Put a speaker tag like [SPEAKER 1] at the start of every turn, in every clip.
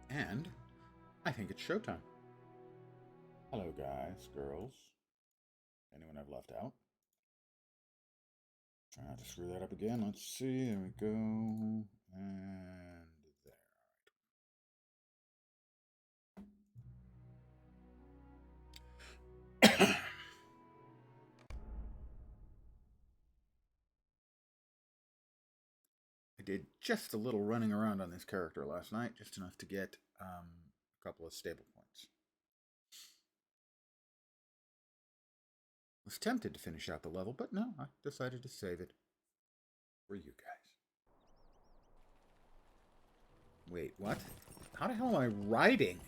[SPEAKER 1] And I think it's showtime. Hello, guys, girls. Anyone I've left out? Trying to screw that up again. Let's see. There we go. And there. I did just a little running around on this character last night, just enough to get a couple of stable points. Was tempted to finish out the level, but no, I decided to save it for you guys. Wait, what? How the hell am I riding?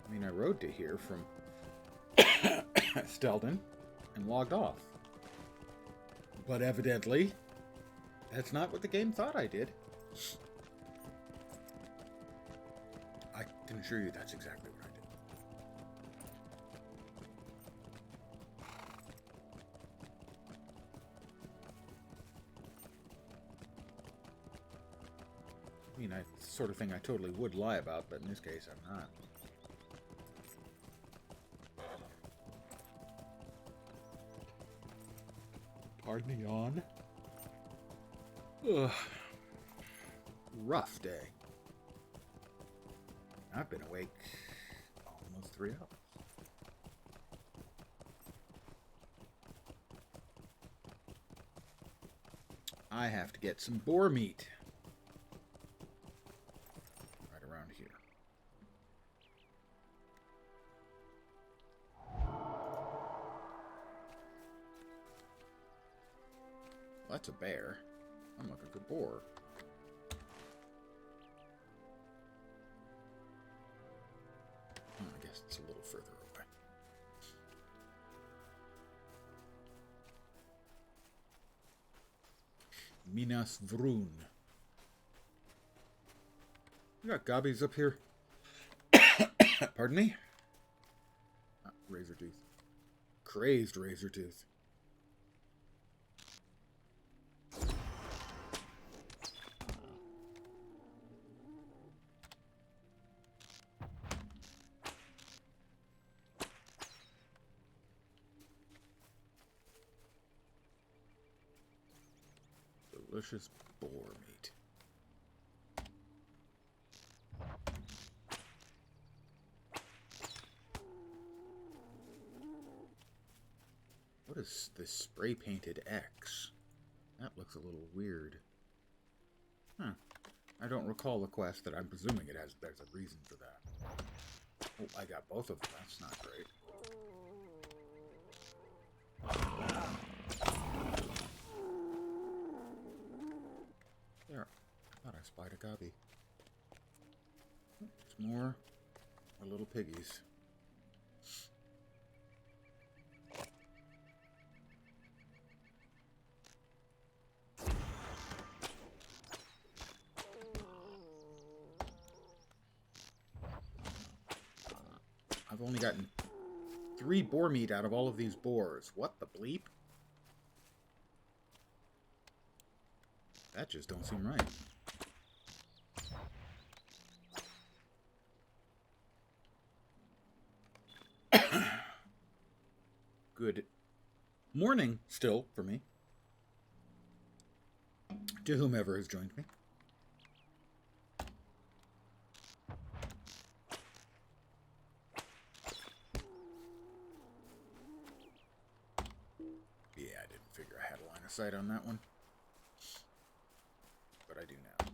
[SPEAKER 1] I mean, I rode to here from Stelden and logged off. But evidently, that's not what the game thought I did. I can assure you that's exactly what I did. I mean, it's the sort of thing I totally would lie about, but in this case, I'm not. Pardon the yawn. Ugh. Rough day. I've been awake almost 3 hours. I have to get some boar meat. Right around here. Well, that's a bear. I'm looking for boar. Oh, I guess it's a little further away. Minas Vrun. We got gobbies up here. Pardon me? Razor tooth. Crazed razor tooth. Delicious boar meat. What is this spray painted X? That looks a little weird. Huh. I don't recall the quest that I'm presuming it has. There's a reason for that. Oh, I got both of them. That's not great. There. I thought I spied a gobby. It's more little piggies. I've only gotten 3 boar meat out of all of these boars. What the bleep? That just don't seem right. Good morning still for me. To whomever has joined me. Yeah, I didn't figure I had a line of sight on that one. But I do now.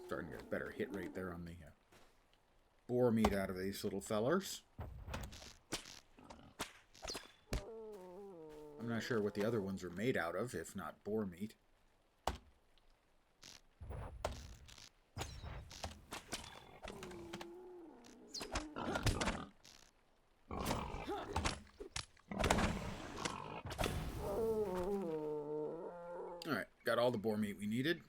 [SPEAKER 1] Starting to get a better hit rate there on the boar meat out of these little fellers. I'm not sure what the other ones are made out of, if not boar meat. Alright, got all the boar meat we needed.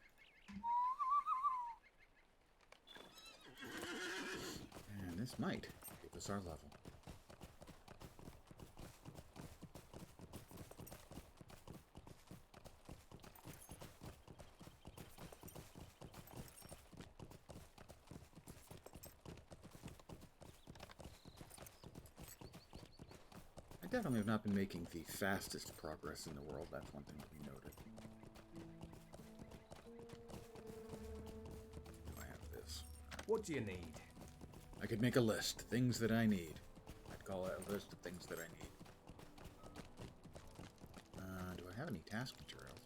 [SPEAKER 1] And this might give us our level. I definitely have not been making the fastest progress in the world. That's one thing to be noted. Do I have this?
[SPEAKER 2] What do you need?
[SPEAKER 1] I could make a list. Things that I need. I'd call it a list of things that I need. Do I have any task materials?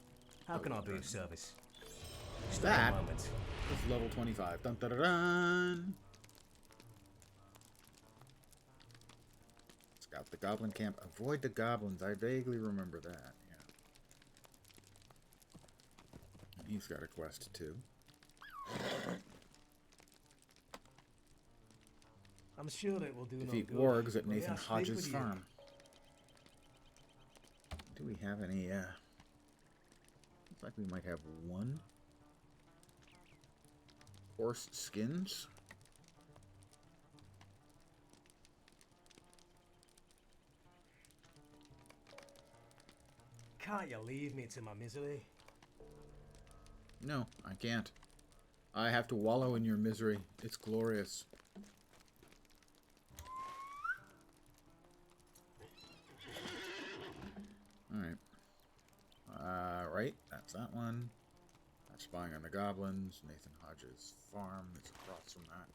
[SPEAKER 2] How can I be of service? Stay
[SPEAKER 1] That
[SPEAKER 2] a moment.
[SPEAKER 1] is level 25. Dun, dun, dun, dun. Scout the goblin camp. Avoid the goblins. I vaguely remember that. Yeah. And he's got a quest too.
[SPEAKER 2] I'm sure it will do
[SPEAKER 1] Defeat
[SPEAKER 2] no good.
[SPEAKER 1] wargs at
[SPEAKER 2] but
[SPEAKER 1] Nathan
[SPEAKER 2] yeah, speak
[SPEAKER 1] Hodges'
[SPEAKER 2] with you.
[SPEAKER 1] farm. Do we have any, looks like we might have one. Horse skins.
[SPEAKER 2] Can't you leave me to my misery?
[SPEAKER 1] No, I can't. I have to wallow in your misery. It's glorious. Alright. Right, that's that one. That's spying on the goblins. Nathan Hodges' farm is across from that.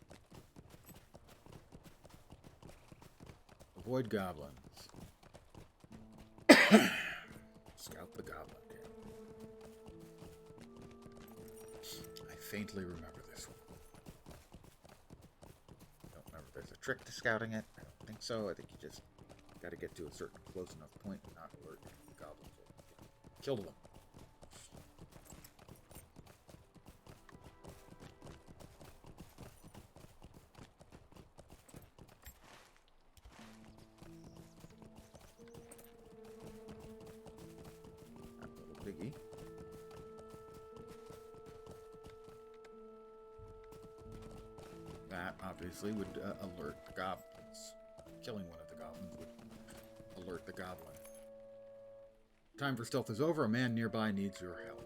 [SPEAKER 1] Avoid goblins. Scout the goblin camp. I faintly remember this one. I don't remember if there's a trick to scouting it. I don't think so. I think you just got to get to a certain close enough point and not alert the goblins or kill them. That little piggy. That obviously would alert the goblins. Killing one of the goblins would alert the goblin. Time for stealth is over. A man nearby needs your help.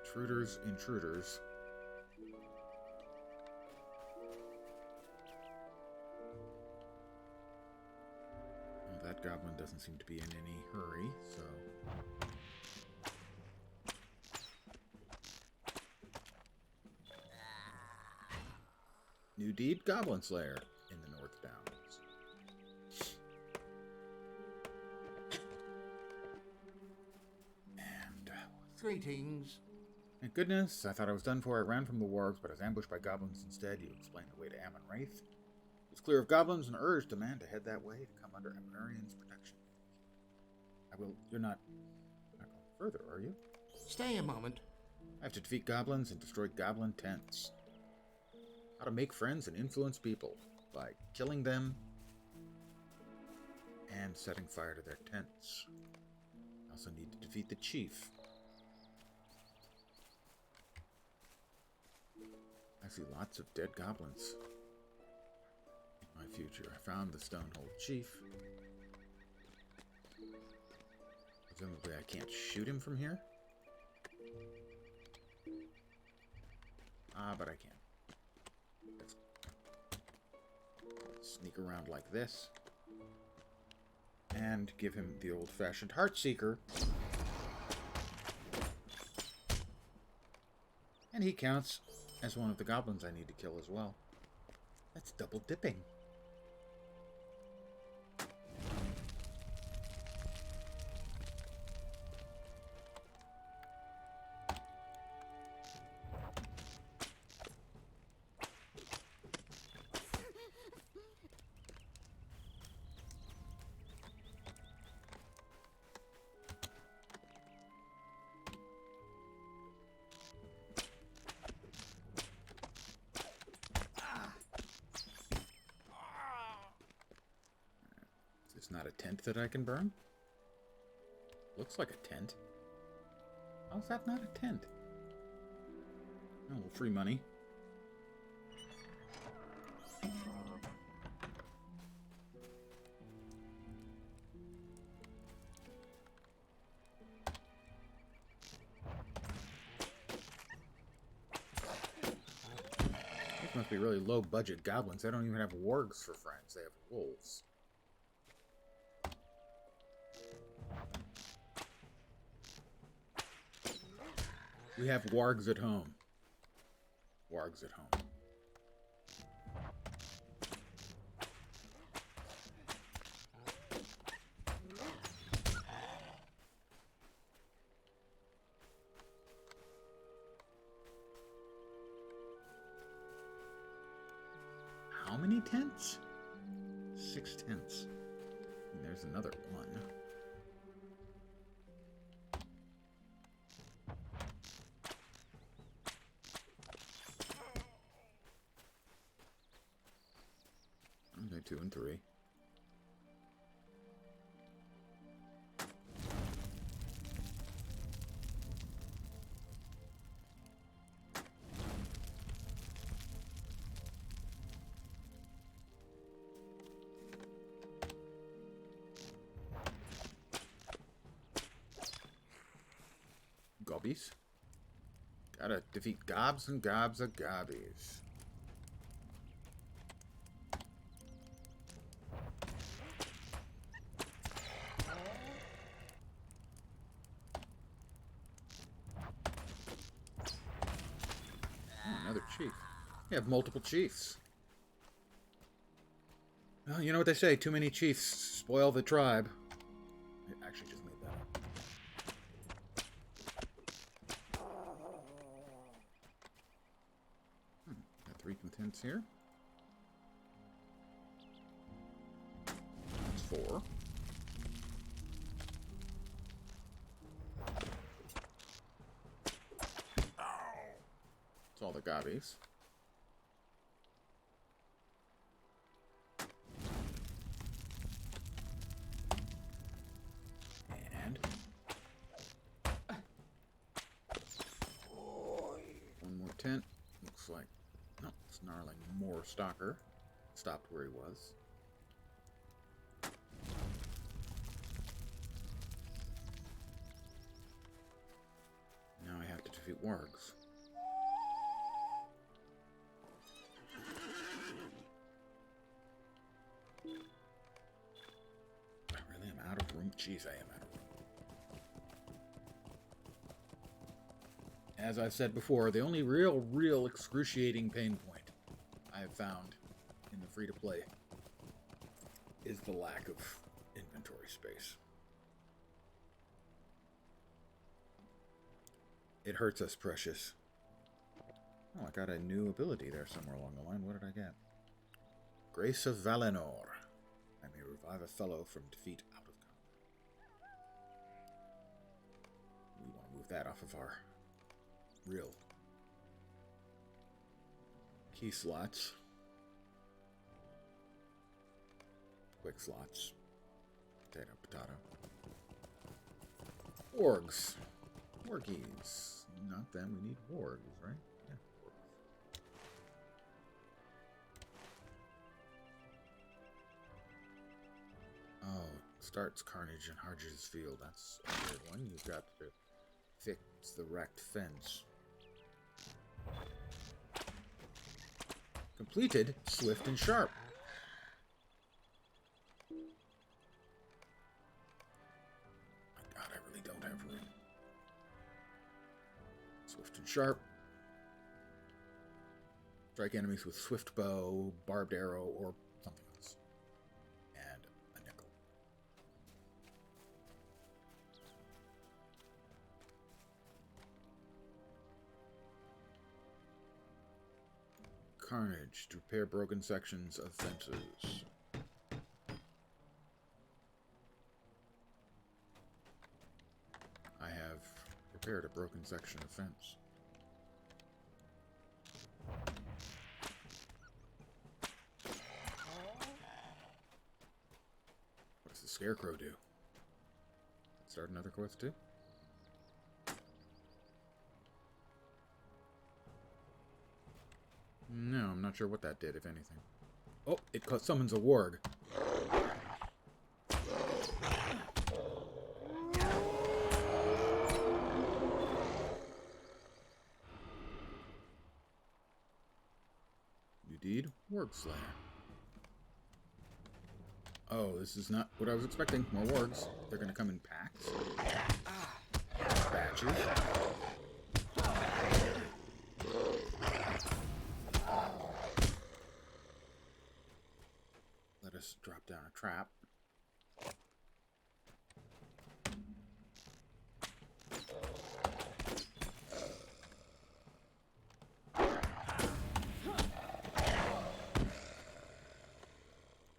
[SPEAKER 1] Intruders, intruders. Well, that goblin doesn't seem to be in any hurry, so... New deed, Goblin Slayer in the North Downs. And
[SPEAKER 3] Greetings.
[SPEAKER 1] thank goodness, I thought I was done for. I ran from the wargs, but I was ambushed by goblins instead. You explained the way to Ammon Wraith. It was clear of goblins and urged a man to head that way to come under Ammonarian's protection. I will. You're not going further, are you?
[SPEAKER 3] Stay a moment.
[SPEAKER 1] I have to defeat goblins and destroy goblin tents. How to make friends and influence people by killing them and setting fire to their tents. I also need to defeat the chief. I see lots of dead goblins in my future. I found the Stonehold chief. Presumably I can't shoot him from here. But I can. Sneak around like this. And give him the old-fashioned Heartseeker. And he counts as one of the goblins I need to kill as well. That's double dipping. It's not a tent that I can burn? Looks like a tent. How's that not a tent? Oh, well, free money. These must be really low-budget goblins. They don't even have wargs for friends. They have wolves. We have wargs at home. Wargs at home. How many tents? 6 tents. And there's another one. Okay, 2 and 3. Gobbies. Gotta defeat gobs and gobs of gobbies. Oh, another chief. You have multiple chiefs. Well, you know what they say, too many chiefs spoil the tribe. I actually just made that up. Got 3 contents here. That's 4. It's all the gobbies. And one more tent. Looks like, no, snarling more stalker. Stopped where he was. Now I have to defeat wargs. I really am out of room. Jeez, I am out of room. As I've said before, the only real excruciating pain point I have found in the free-to-play is the lack of inventory space. It hurts us, precious. Oh, I got a new ability there somewhere along the line. What did I get? Grace of Valinor. I may revive a fellow from defeat out of combat. We want to move that off of our real key slots. Quick slots. Potato, potato. Wargs. Wargies. Not them, we need wargs, right? Yeah, wargs. Oh, starts Carnage in Harge's Field. That's a weird one. You've got to fix the wrecked fence. Completed, swift and sharp. My God, I really don't have room. Swift and sharp. Strike enemies with swift bow, barbed arrow, or something else. And a nickel. Carnage to repair broken sections of fences. I have repaired a broken section of fence. What does the scarecrow do? start another quest too? No, I'm not sure what that did, if anything. Oh, it summons a warg. You did? Warg Slayer. Oh, this is not what I was expecting. More wargs. They're gonna come in packs. Batches. Let us drop down a trap.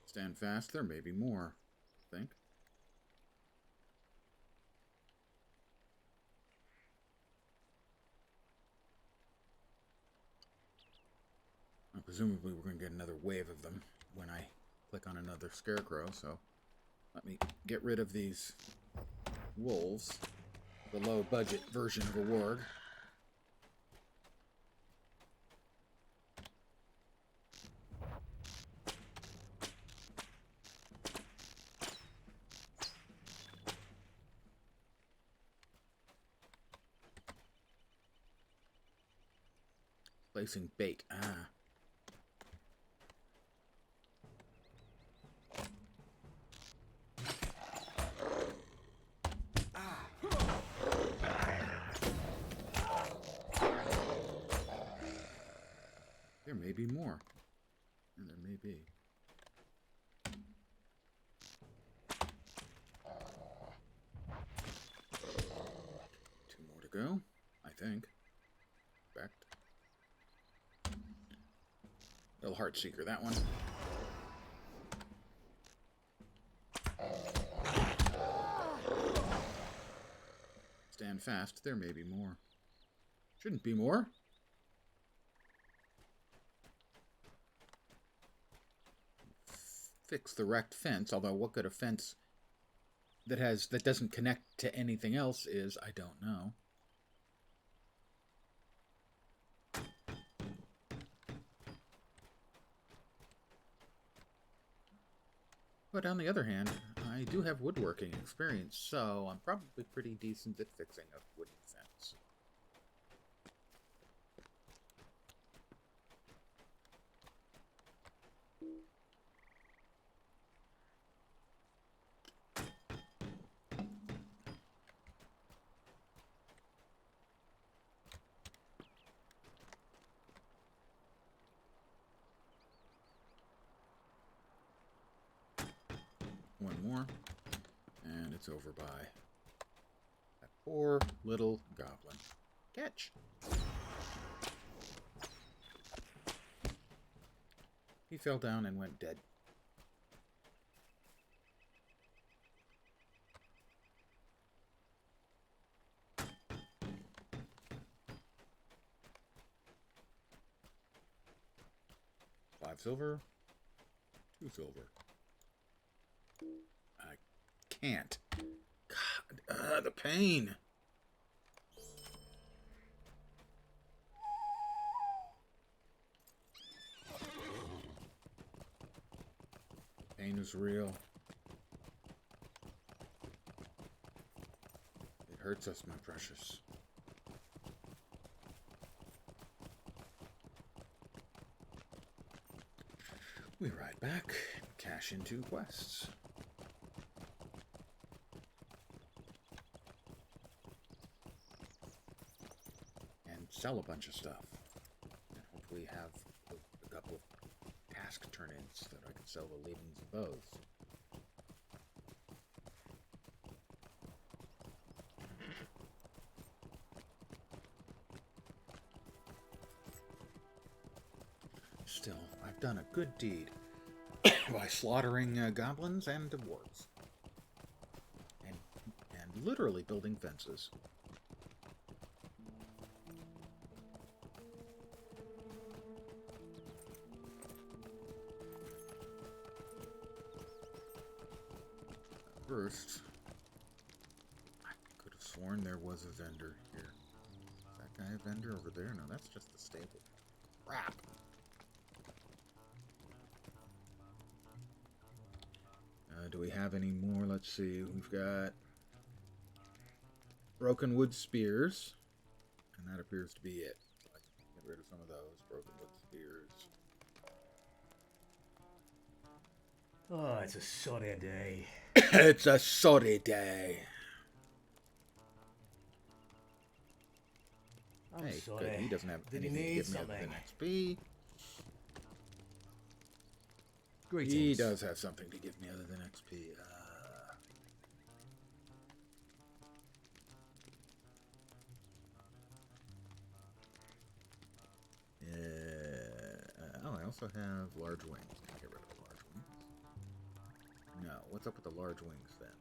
[SPEAKER 1] Stand fast, there may be more, I think. Presumably we're going to get another wave of them when I click on another scarecrow, so let me get rid of these wolves, the low-budget version of a warg. Placing bait. Ah. There may be more. And there may be. Two more to go, I think. Correct. Little Heart Seeker, that one. Stand fast, there may be more. Shouldn't be more. Fix the wrecked fence, although what good a fence that doesn't connect to anything else is, I don't know. But on the other hand, I do have woodworking experience, so I'm probably pretty decent at fixing a wooden fence. One more, and it's over by that poor little goblin. Catch! He fell down and went dead. $5 silver, 2 silver. I can't. God, the pain. Pain is real. It hurts us, my precious. We ride back, cash in 2 quests. And sell a bunch of stuff. And hopefully have a couple of task turn-ins that I can sell the leavings of those. Still, I've done a good deed by slaughtering goblins and dwarves. And literally building fences. First, sworn there was a vendor here. Is that guy a vendor over there? No, that's just the stable. Crap. Do we have any more? Let's see. We've got broken wood spears, and that appears to be it. So I can get rid of some of those broken wood spears.
[SPEAKER 2] Oh, it's a sunny day.
[SPEAKER 1] It's a sunny day.
[SPEAKER 2] I'm
[SPEAKER 1] Hey,
[SPEAKER 2] sorry.
[SPEAKER 1] good. He doesn't have
[SPEAKER 2] Did you
[SPEAKER 1] anything to
[SPEAKER 2] need
[SPEAKER 1] give me other
[SPEAKER 2] something?
[SPEAKER 1] than XP.
[SPEAKER 2] Greetings.
[SPEAKER 1] He does have something to give me other than XP. Oh, I also have large wings. Can I get rid of the large wings? No. What's up with the large wings then?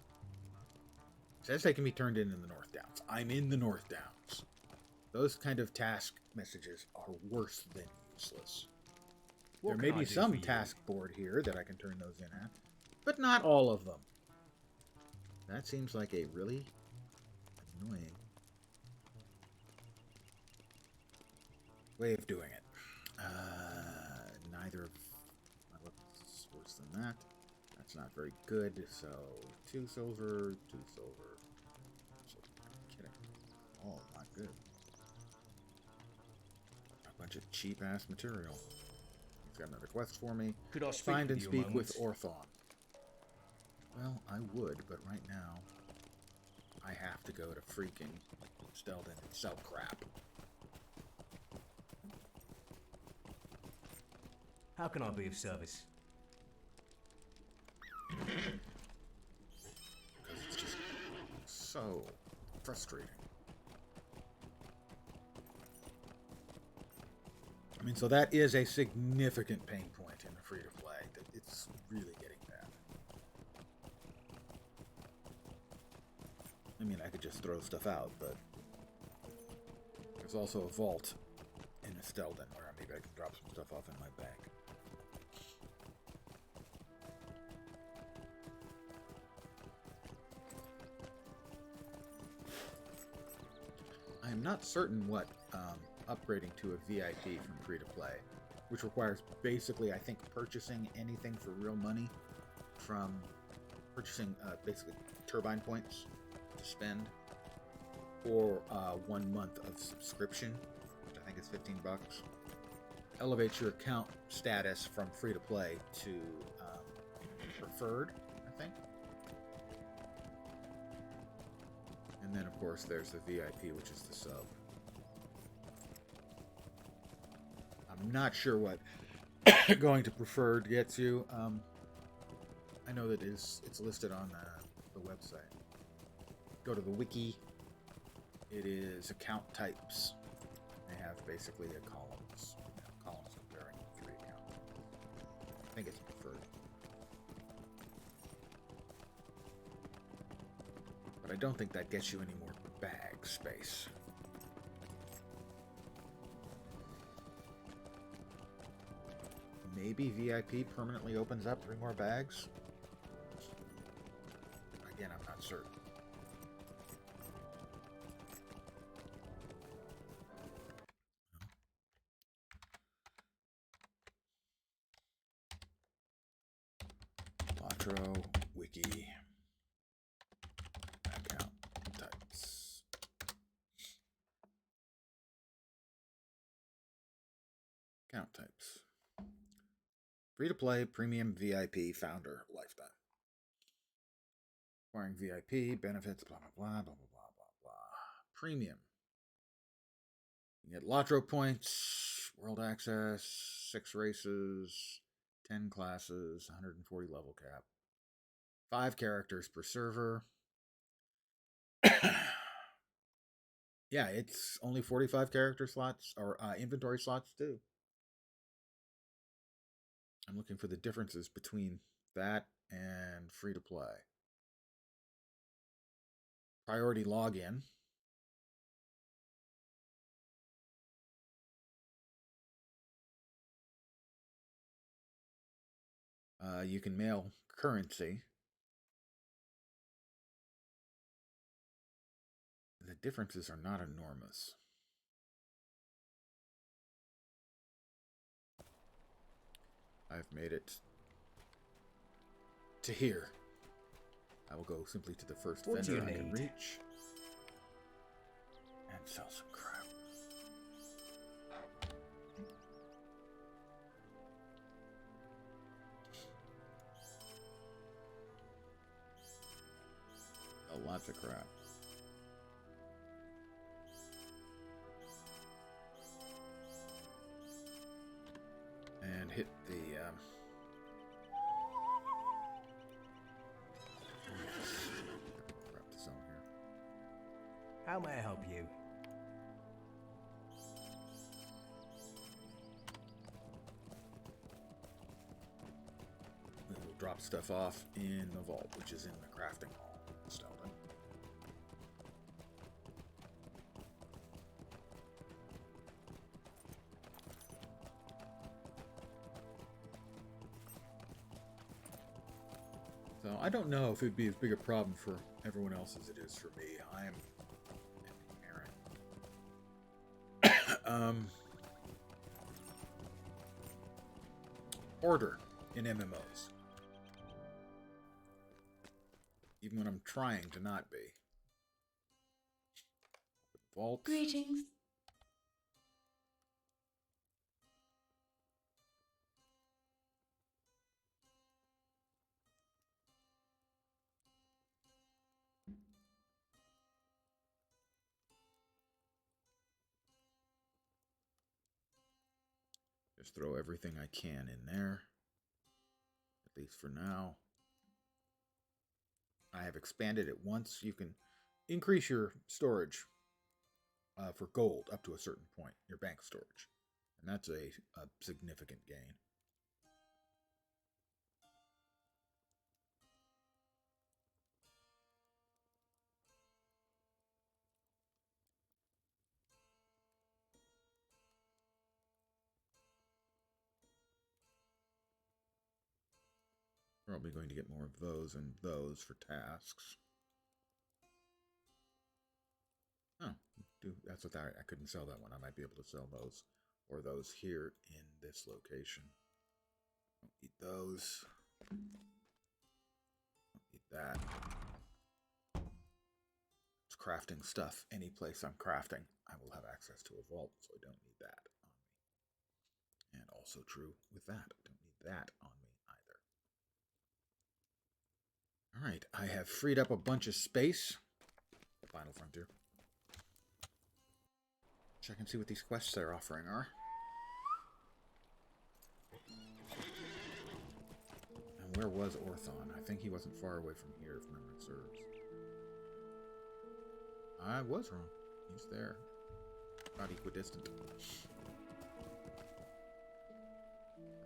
[SPEAKER 1] It says they can be turned in the North Downs. I'm in the North Downs. Those kind of task messages are worse than useless.
[SPEAKER 2] What
[SPEAKER 1] There may
[SPEAKER 2] can I
[SPEAKER 1] be
[SPEAKER 2] do
[SPEAKER 1] some
[SPEAKER 2] for you?
[SPEAKER 1] task board here that I can turn those in at, but not all of them. That seems like a really annoying way of doing it. Neither of my weapons is worse than that. That's not very good, so 2 silver, 2 silver. So, I'm kidding. Oh, not good. A bunch of cheap-ass material. He's got another quest for me.
[SPEAKER 2] Could I speak
[SPEAKER 1] Find
[SPEAKER 2] with
[SPEAKER 1] and
[SPEAKER 2] you a
[SPEAKER 1] speak
[SPEAKER 2] moment?
[SPEAKER 1] with Orthon. Well, I would, but right now, I have to go to freaking Stelden and sell crap.
[SPEAKER 2] How can I be of service?
[SPEAKER 1] Because it's just so frustrating. I mean, so that is a significant pain point in the free-to-play. That it's really getting bad. I mean, I could just throw stuff out, but there's also a vault in Stelden where maybe I can drop some stuff off in my bag. I am not certain what upgrading to a VIP from free-to-play, which requires basically, I think, purchasing anything for real money from purchasing basically turbine points to spend, or 1 month of subscription, which I think is $15, elevates your account status from free-to-play to preferred, I think. And then, of course, there's the VIP, which is the sub. I'm not sure what going to preferred gets you. I know that it's listed on the website. Go to the wiki. It is account types. They have basically a columns comparing the 3 accounts. I think it's preferred. But I don't think that gets you any more bag space. Maybe VIP permanently opens up 3 more bags? Again, I'm not certain. LotRO, wiki, account types. Account types. Free-to-play, premium, VIP, founder, lifetime. Acquiring VIP, benefits, blah, blah, blah, blah, blah, blah, blah, blah. Premium. You get LotRO points, world access, 6 races, 10 classes, 140 level cap. 5 characters per server. Yeah, it's only 45 character slots, or inventory slots too. I'm looking for the differences between that and free-to-play. Priority login. You can mail currency. differences are not enormous. I've made it to here. I will go simply to the first
[SPEAKER 2] What do
[SPEAKER 1] vendor
[SPEAKER 2] you
[SPEAKER 1] I can
[SPEAKER 2] need?
[SPEAKER 1] reach and sell some crap. Lots of crap. And hit the crap to sell here.
[SPEAKER 2] How may I help you?
[SPEAKER 1] We will drop stuff off in the vault, which is in the crafting hall. Stelton. So I don't know if it'd be as big a problem for everyone else as it is for me. I am an order in MMOs. Even when I'm trying to not be. Vault.
[SPEAKER 4] Greetings.
[SPEAKER 1] Just throw everything I can in there. At least for now. I have expanded it once. You can increase your storage for gold up to a certain point, your bank storage. And that's a significant gain. Probably going to get more of those and those for tasks. Oh, that's what I couldn't sell that one. I might be able to sell those or those here in this location. Don't need those. Don't need that. It's crafting stuff. Any place I'm crafting, I will have access to a vault, so I don't need that on me. And also true with that. I don't need that on me either. Alright, I have freed up a bunch of space. Final frontier. Check and see what these quests they're offering are. And where was Orthon? I think he wasn't far away from here, if memory serves. I was wrong. He's there. About equidistant.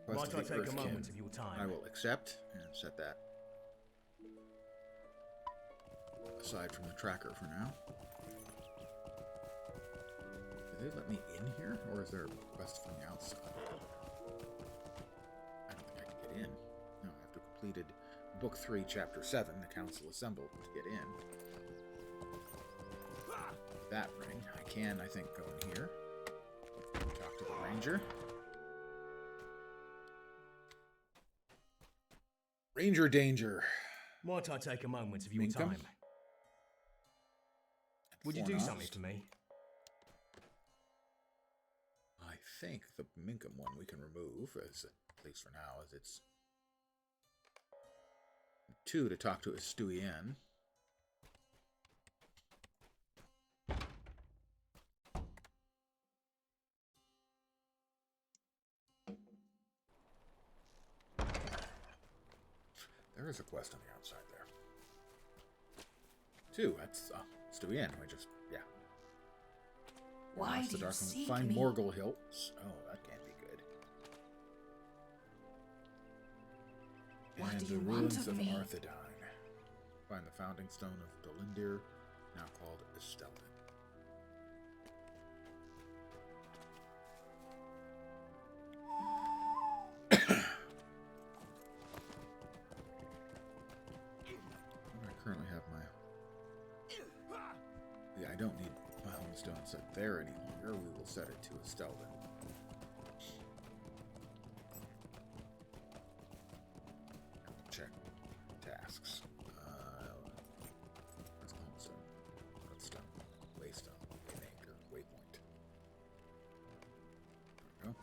[SPEAKER 2] Might I take a moment of your time?
[SPEAKER 1] I will accept and set that aside from the tracker for now. Did they let me in here, or is there a quest from the outside? I don't think I can get in. No, after completed Book 3, Chapter 7, the Council assembled to get in. That ring. I can, I think, go in here. Talk to the ranger. Ranger danger.
[SPEAKER 2] Might I take a moment of your
[SPEAKER 1] Minkum?
[SPEAKER 2] time? Would you do something for me?
[SPEAKER 1] I think the Minkum one we can remove, as at least for now, as it's 2 to talk to a Stewien. There is a quest on the outside there. 2, that's Stewien. We just, yeah.
[SPEAKER 4] Why
[SPEAKER 1] Across
[SPEAKER 4] do you
[SPEAKER 1] Dark
[SPEAKER 4] seek
[SPEAKER 1] Find
[SPEAKER 4] me?
[SPEAKER 1] Morgul Hills. Oh, that can't be good.
[SPEAKER 4] What
[SPEAKER 1] And
[SPEAKER 4] do
[SPEAKER 1] the
[SPEAKER 4] you want
[SPEAKER 1] ruins
[SPEAKER 4] of
[SPEAKER 1] of
[SPEAKER 4] me?
[SPEAKER 1] Arthedain. Find the founding stone of Dolindir, now called Estelvin. I currently have my... Yeah, I don't need my homestone set there any longer. We will set it to a Stelvin. Check tasks. Where's homestone? Whetstone. Waystone. Anchor. Waypoint. There we go.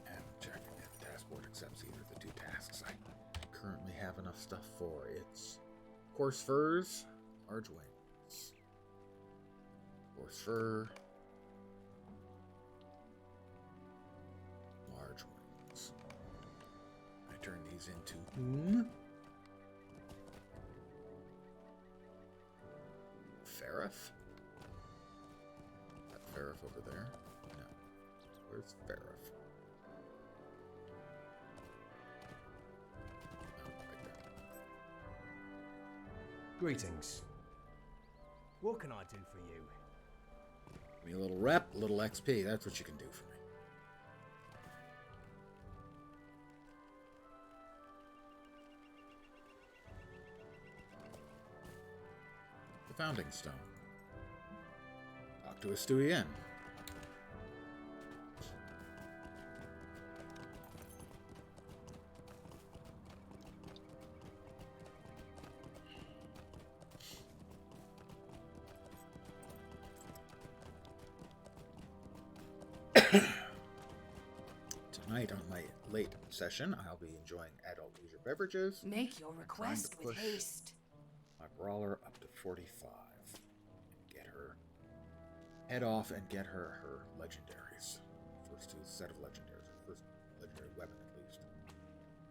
[SPEAKER 1] And check if the task board accepts either of the two tasks I currently have enough stuff for. It's coarse furs, large wings. Coarse fur, large wings. I turn these into Ferrith? That Ferrith over there? No. Where's Ferrith? Oh, right there.
[SPEAKER 2] Greetings. What can I do for you?
[SPEAKER 1] Give me a little rep, a little XP. That's what you can do for me. The Founding Stone. Talk to a Stewie Inn. Tonight on my late session, I'll be enjoying adult leisure beverages.
[SPEAKER 4] Make your
[SPEAKER 1] trying to
[SPEAKER 4] request with
[SPEAKER 1] push
[SPEAKER 4] haste.
[SPEAKER 1] my brawler up to 45. Get her head off and get her legendaries. First set of legendaries, or first legendary weapon at least.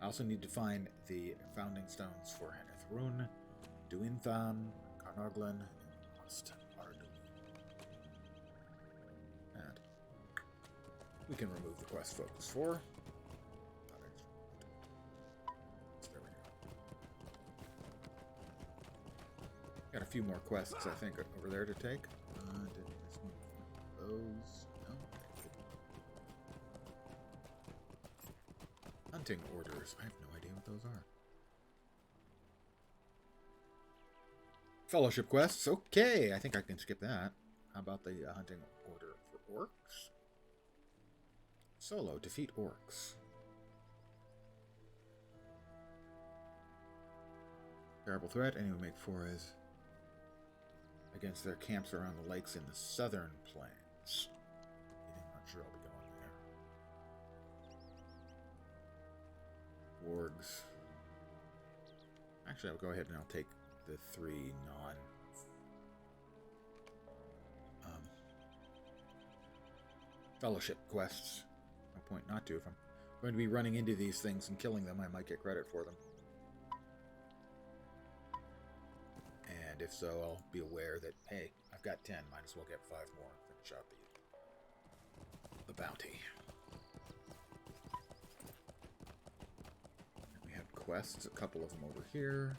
[SPEAKER 1] I also need to find the founding stones for Henethrun, Duinthan, Carnarglen, and Lost Ardu. And we can remove the quest focus for. There we go. Got a few more quests, I think, over there to take. Did I miss one of those? No. Hunting orders. I have no idea what those are. Fellowship quests. Okay, I think I can skip that. How about the hunting order for orcs? Solo, defeat orcs. Terrible threat. Anyone make forays against their camps around the lakes in the southern plains. I'm not sure I'll be going there. Wargs. Actually, I'll go ahead and I'll take the 3 fellowship quests. No point not to. If I'm going to be running into these things and killing them, I might get credit for them. And if so, I'll be aware that, hey, I've got 10, might as well get 5 more and finish out the bounty. And we have quests, a couple of them over here.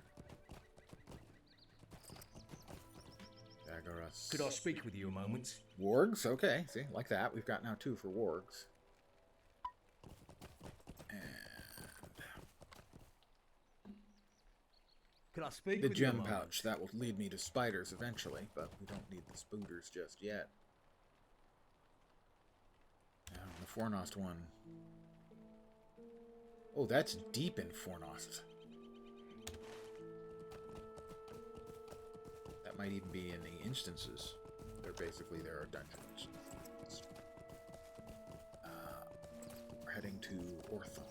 [SPEAKER 1] Dagaras.
[SPEAKER 2] Could I speak with you a moment?
[SPEAKER 1] Wargs, okay, see, like that. We've got now 2 for wargs.
[SPEAKER 2] Could I speak
[SPEAKER 1] The
[SPEAKER 2] with you a
[SPEAKER 1] gem
[SPEAKER 2] moment?
[SPEAKER 1] pouch, that will lead me to spiders eventually, but we don't need the spooters just yet. The Fornost one. Oh, that's deep in Fornost. That might even be in the instances. Basically, there are dungeons. We're heading to Orthon.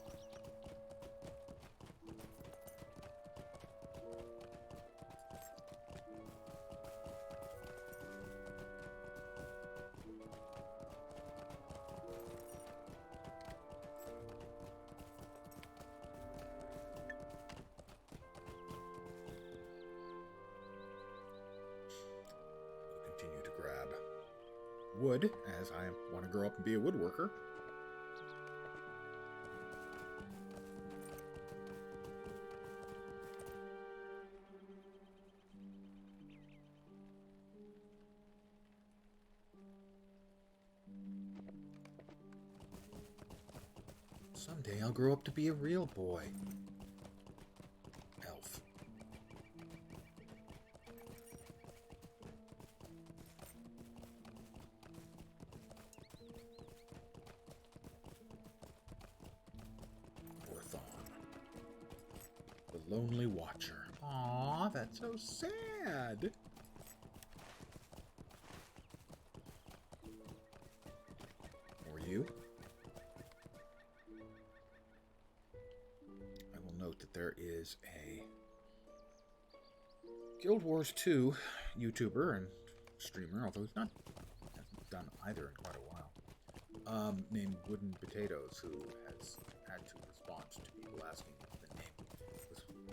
[SPEAKER 1] Continue to grab wood, as I want to grow up and be a woodworker. Someday I'll grow up to be a real boy. Elf. The Lonely Watcher. Aw, that's so sad. Or you? I will note that there is a Guild Wars 2 YouTuber and streamer, although he's not hasn't done either in quite a while, named Wooden Potatoes, who has had to respond to people asking if the name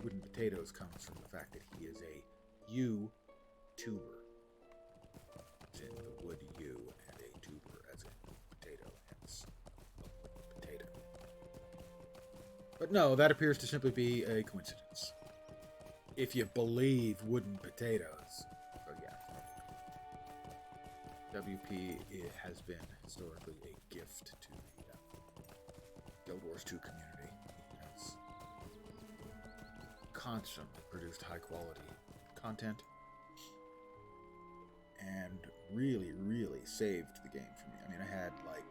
[SPEAKER 1] Wooden Potatoes comes from the fact that he is a YouTuber, as in the wood U, and a tuber as in potato, hence a wooden potato. But no, that appears to simply be a coincidence. If you believe Wooden Potatoes. So yeah. WP has been historically a gift to the Guild Wars 2 community. He has constantly produced high quality content and really, really saved the game for me. I mean, I had like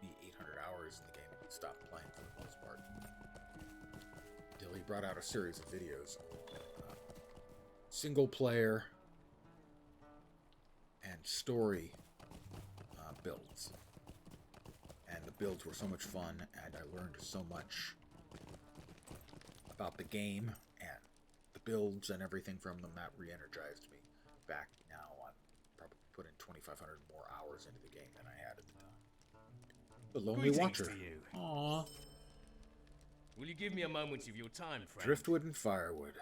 [SPEAKER 1] maybe 800 hours in the game and stopped playing for the most part. Until he brought out a series of videos on single player and story builds. And the builds were so much fun, and I learned so much about the game and the builds and everything from them. That re-energized me. Back now, I'm probably putting 2,500 more hours into the game than I had at the time. The Lonely
[SPEAKER 5] Greetings
[SPEAKER 1] Watcher.
[SPEAKER 5] to you.
[SPEAKER 1] Aww.
[SPEAKER 5] Will you give me a moment of your time, friend?
[SPEAKER 1] Driftwood and firewood.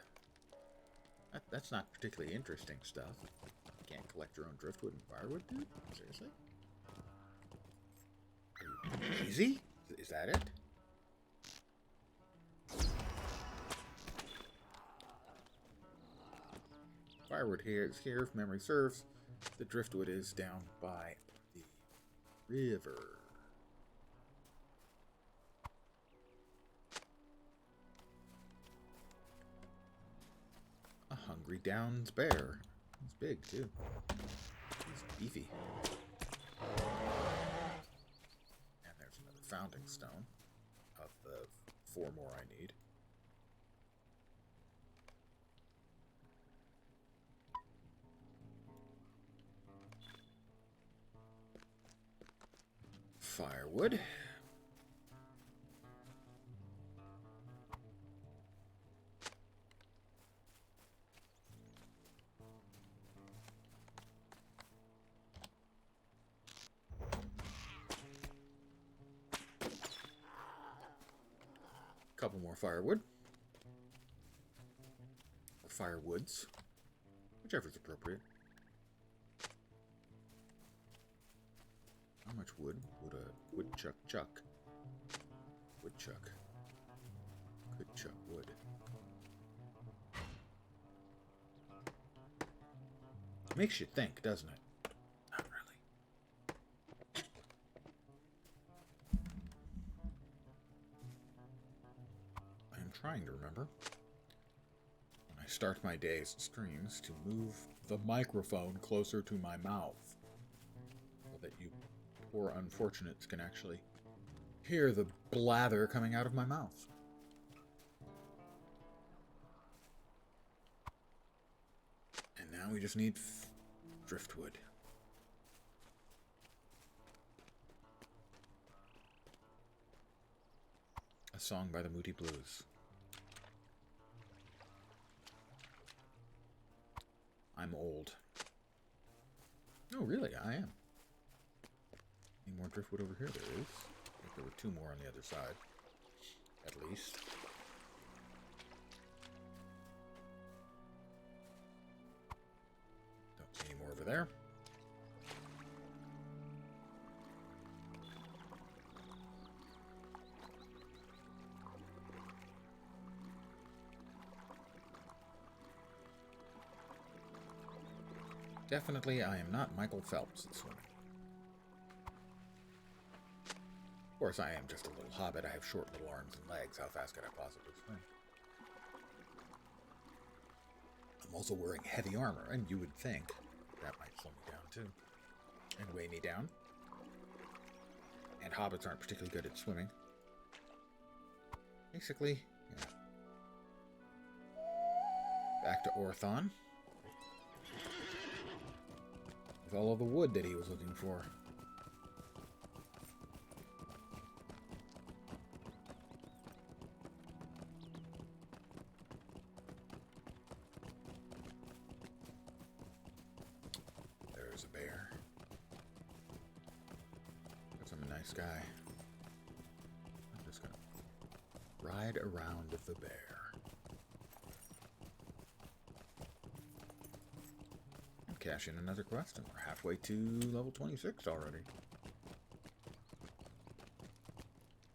[SPEAKER 1] That's not particularly interesting stuff. You can't collect your own driftwood and firewood, dude? Seriously? Easy? Is that it? Firewood here is here, if memory serves. The driftwood is down by the river. A hungry Downs bear. He's big, too. He's beefy. And there's another founding stone of the 4 more I need. Firewood. Couple more firewood. Or firewoods. Whichever's appropriate. How much wood would a woodchuck chuck? Woodchuck. Could chuck wood. Makes you think, doesn't it? Not really. I am trying to remember when I start my day's streams to move the microphone closer to my mouth so that you poor unfortunates can actually hear the blather coming out of my mouth. And now we just need driftwood. A song by the Moody Blues. I'm old. Oh, really? I am. Any more driftwood over here? There is. I think there were 2 more on the other side. At least. Don't see any more over there. Definitely, I am not Michael Phelps at swimming. Of course, I am just a little hobbit. I have short little arms and legs. How fast could I possibly swim? I'm also wearing heavy armor, and you would think that might slow me down, too. And weigh me down. And hobbits aren't particularly good at swimming. Basically, yeah. Back to Orthon. With all of the wood that he was looking for. There's a bear. That's a nice guy. I'm just gonna ride around the bear. Cash in another quest, and we're halfway to level 26 already.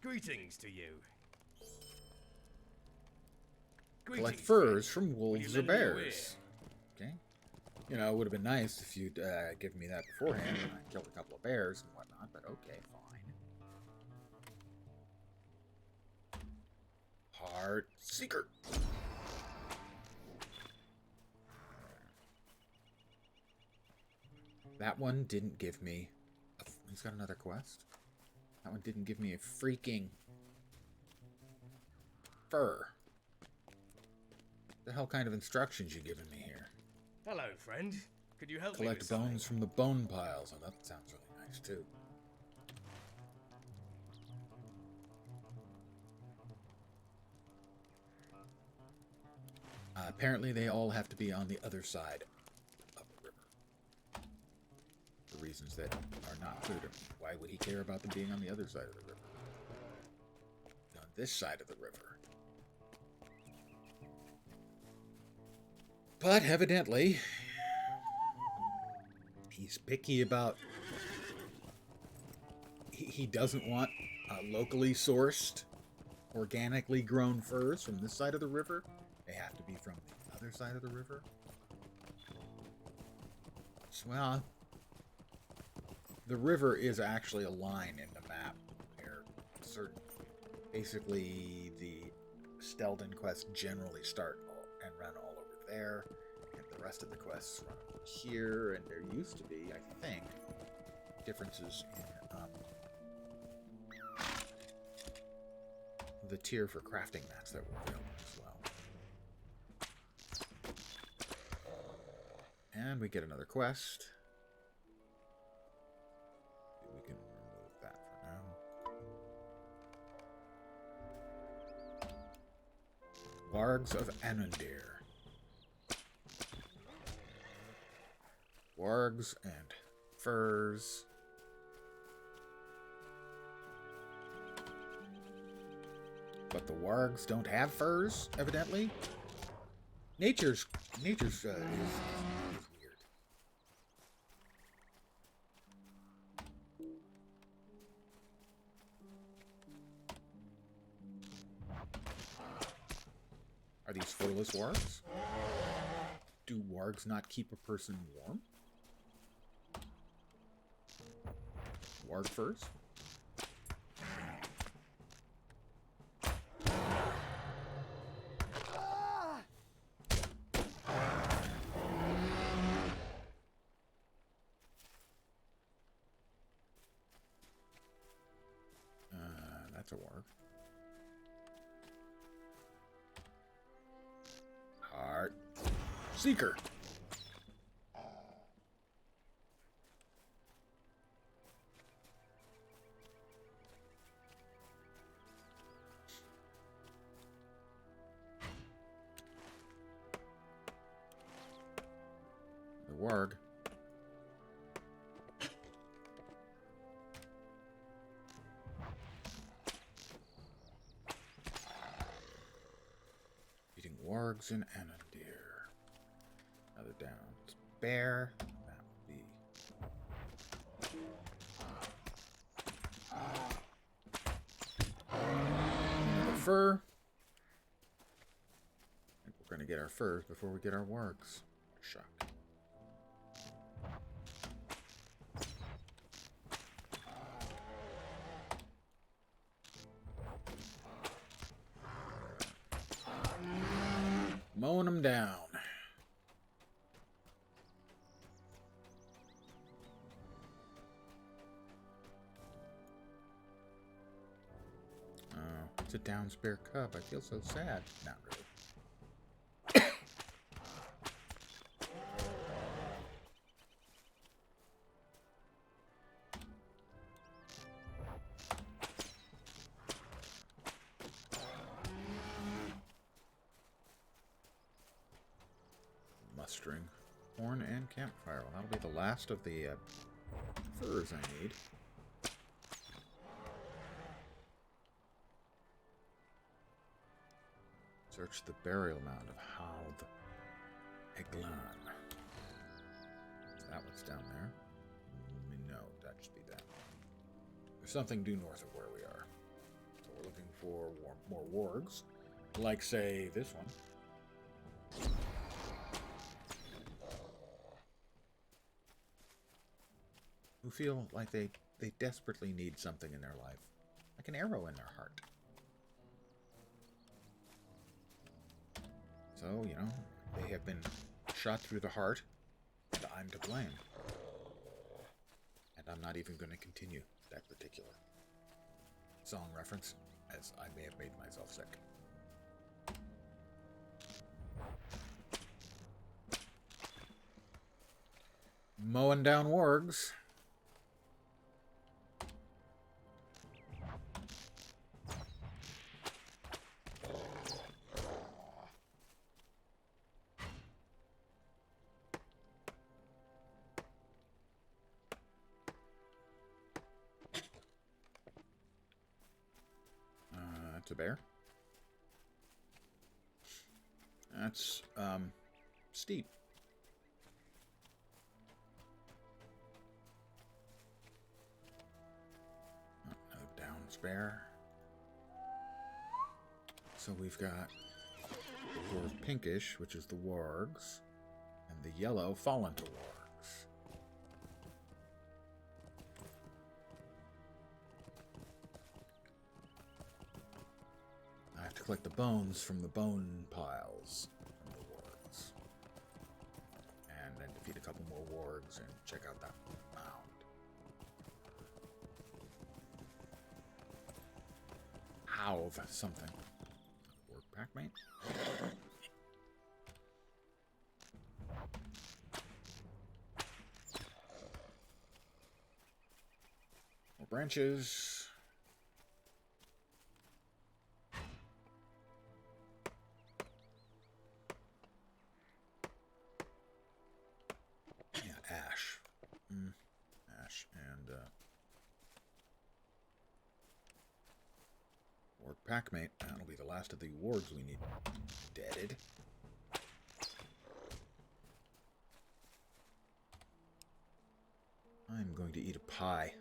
[SPEAKER 5] Greetings to you.
[SPEAKER 1] Collect
[SPEAKER 5] Greetings,
[SPEAKER 1] furs
[SPEAKER 5] friend.
[SPEAKER 1] from
[SPEAKER 5] Will you
[SPEAKER 1] wolves or
[SPEAKER 5] lend me your
[SPEAKER 1] bears. Okay. You know, it would have been nice if you'd given me that beforehand and I killed a couple of bears and whatnot, but okay, fine. Heart Seeker. That one didn't give me... He's got another quest? That one didn't give me a freaking... fur. The hell kind of instructions you giving me here?
[SPEAKER 5] Hello, friend. Could you help me
[SPEAKER 1] Collect
[SPEAKER 5] with something?
[SPEAKER 1] bones from the bone piles. Oh, that sounds really nice, too. Apparently, they all have to be on the other side of the river. For reasons that are not clear to me. Why would he care about them being on the other side of the river? On this side of the river. But evidently, he's picky about... He doesn't want locally sourced, organically grown furs from this side of the river. They have to be from the other side of the river. So, well, the river is actually a line in the map where certain... Basically, the Stelden quests generally start and run all over there, and the rest of the quests run over here, and there used to be, I think, differences in the tier for crafting mats that were available as well. And we get another quest. We can remove that for now. Wargs of Anundir. Wargs and furs. But the wargs don't have furs, evidently. Nature's is weird. Are these furless wargs? Do wargs not keep a person warm? Warg furs? That's a warg. Heart Seeker. The warg. Eating wargs in Anundir. Another down. It's bear. That would be. Another fur. I think we're going to get our furs before we get our wargs. Shock. Mowing them down. Oh, it's a down spare cub. I feel so sad. Not really. string. Horn and campfire. Well, that'll be the last of the furs I need. Search the burial mound of Halv Eglan. That one's down there. No, that should be that. There's something due north of where we are. So we're looking for more wargs. Like, say, this one. Who feel like they desperately need something in their life. Like an arrow in their heart. So, you know, they have been shot through the heart, and I'm to blame. And I'm not even going to continue that particular song reference, as I may have made myself sick. Mowing down wargs. That's a bear. That's, steep. Another down bear. So we've got the dwarf pinkish, which is the wargs, and the yellow fall into wargs. I have to collect the bones from the bone piles from the wargs. And then defeat a couple more wargs and check out that mound. Halv something. Warg pack mate. More branches. Yeah, ash. Ash and warg packmate. That'll be the last of the wargs we need deaded. I'm going to eat a pie.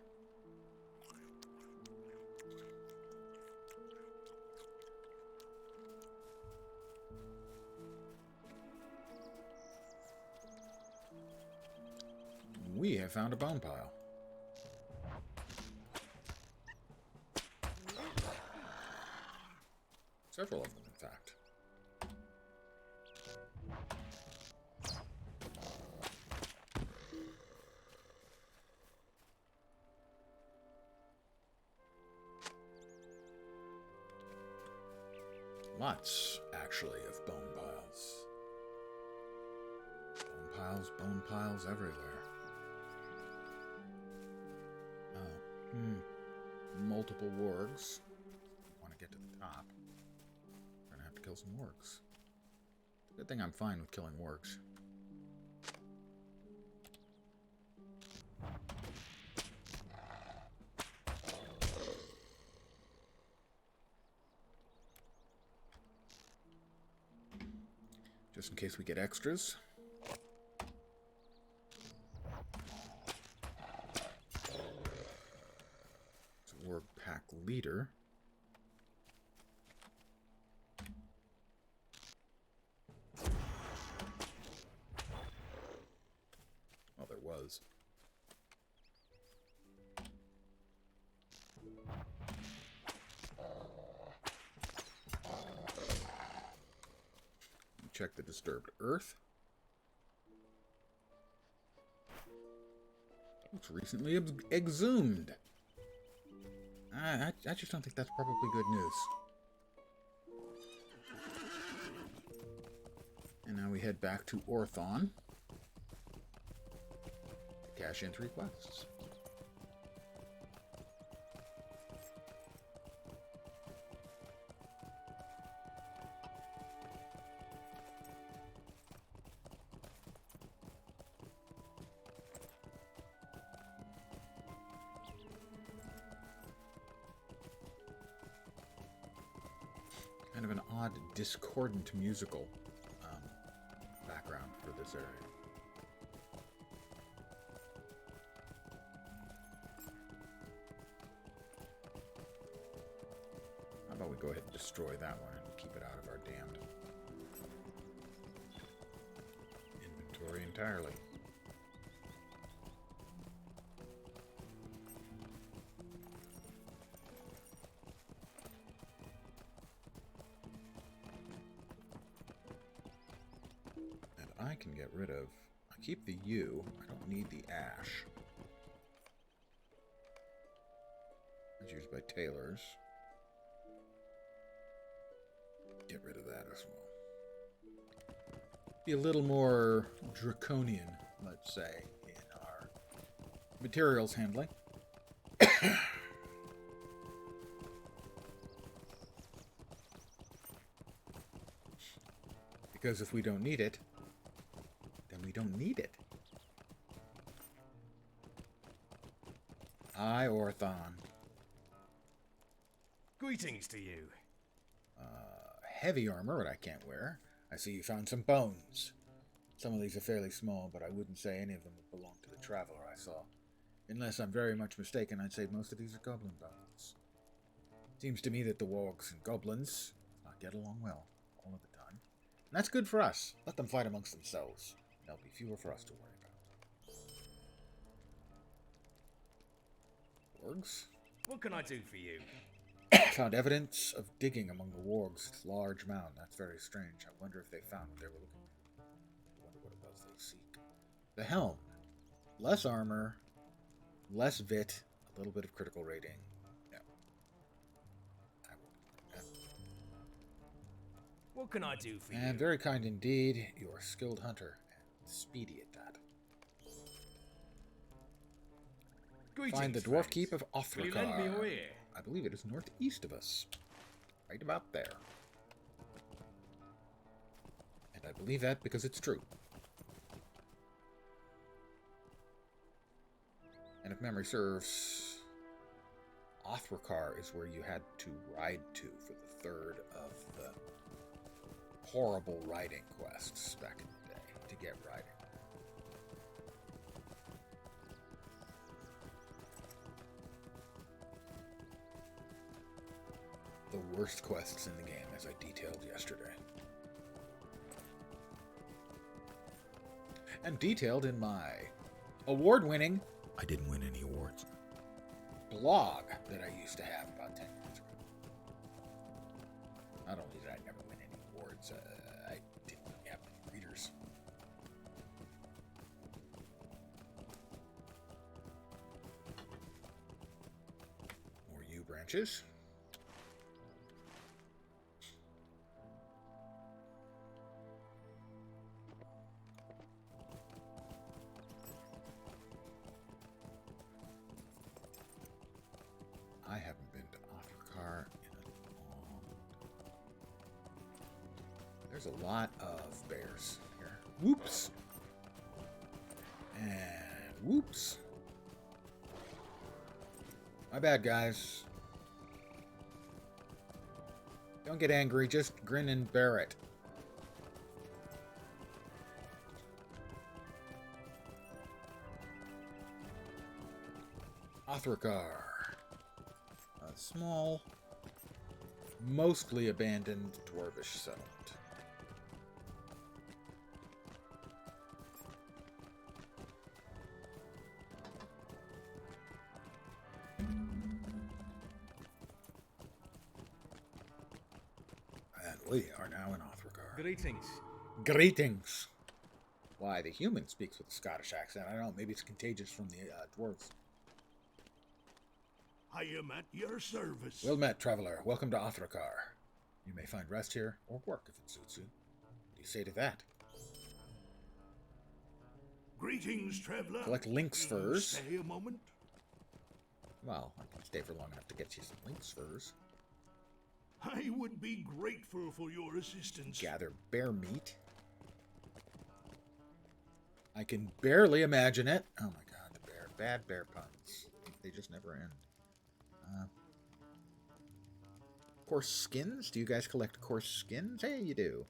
[SPEAKER 1] We have found a bone pile. Several of them, in fact. Lots, actually, of bone piles. Bone piles everywhere. Multiple wargs. Want to get to the top. Gonna have to kill some wargs. Good thing I'm fine with killing wargs. Just in case we get extras. Warg pack leader. Well, there was. Check the disturbed earth. Looks recently exhumed. I just don't think that's probably good news. And now we head back to Orthon to cash in 3 quests. Kind of an odd, discordant musical background for this area. How about we go ahead and destroy that one and keep it out of our damned inventory entirely. And I can get rid of... I keep the U. I don't need the ash. It's used by tailors. Get rid of that as well. Be a little more draconian, let's say, in our materials handling. Because if we don't need it, then we don't need it. Aye, Orthon.
[SPEAKER 5] Greetings to you.
[SPEAKER 1] Heavy armor, but I can't wear. I see you found some bones. Some of these are fairly small, but I wouldn't say any of them would belong to the traveler I saw. Unless I'm very much mistaken, I'd say most of these are goblin bones. Seems to me that the wargs and goblins not get along well all of the time. And that's good for us. Let them fight amongst themselves. There'll be fewer for us to worry about. Wargs?
[SPEAKER 5] What can I do for you?
[SPEAKER 1] Found evidence of digging among the wargs. Large mound. That's very strange. I wonder if they found what they were looking for. I wonder what it was they seek. The helm. Less armor. Less vit. A little bit of critical rating. Yeah. I will.
[SPEAKER 5] What can I do for you?
[SPEAKER 1] And very kind indeed. You're a skilled hunter. And speedy at that.
[SPEAKER 5] Greetings,
[SPEAKER 1] Find the dwarf
[SPEAKER 5] friends.
[SPEAKER 1] keep of
[SPEAKER 5] Will you lend me
[SPEAKER 1] Othrakar.
[SPEAKER 5] your ear?
[SPEAKER 1] I believe it is northeast of us. Right about there. And I believe that because it's true. And if memory serves, Othrakar is where you had to ride to for the third of the horrible riding quests back in the day to get riding. The worst quests in the game, as I detailed yesterday. And detailed in my award-winning, I didn't win any awards, blog that I used to have about 10 years ago. Not only did I never win any awards, I didn't really have many readers. More U branches. I haven't been to Othrakar in a long time. There's a lot of bears here. Whoops! And whoops. My bad, guys. Don't get angry, just grin and bear it. Othrakar. A small, mostly abandoned dwarvish settlement. And we are now in Othrakar.
[SPEAKER 5] Greetings.
[SPEAKER 1] Greetings. Why, the human speaks with a Scottish accent. I don't know, maybe it's contagious from the dwarves.
[SPEAKER 6] I am at your service.
[SPEAKER 1] Well met, traveler. Welcome to Othrakar. You may find rest here, or work if it suits you. What do you say to that?
[SPEAKER 6] Greetings, traveler.
[SPEAKER 1] Collect lynx
[SPEAKER 6] Will you
[SPEAKER 1] furs.
[SPEAKER 6] Stay a moment.
[SPEAKER 1] Well, I can stay for long enough to get you some lynx furs.
[SPEAKER 6] I would be grateful for your assistance.
[SPEAKER 1] Gather bear meat. I can barely imagine it. Oh my god, the bear. Bad bear puns. They just never end. Of coarse skins? Do you guys collect coarse skins? Hey, you do.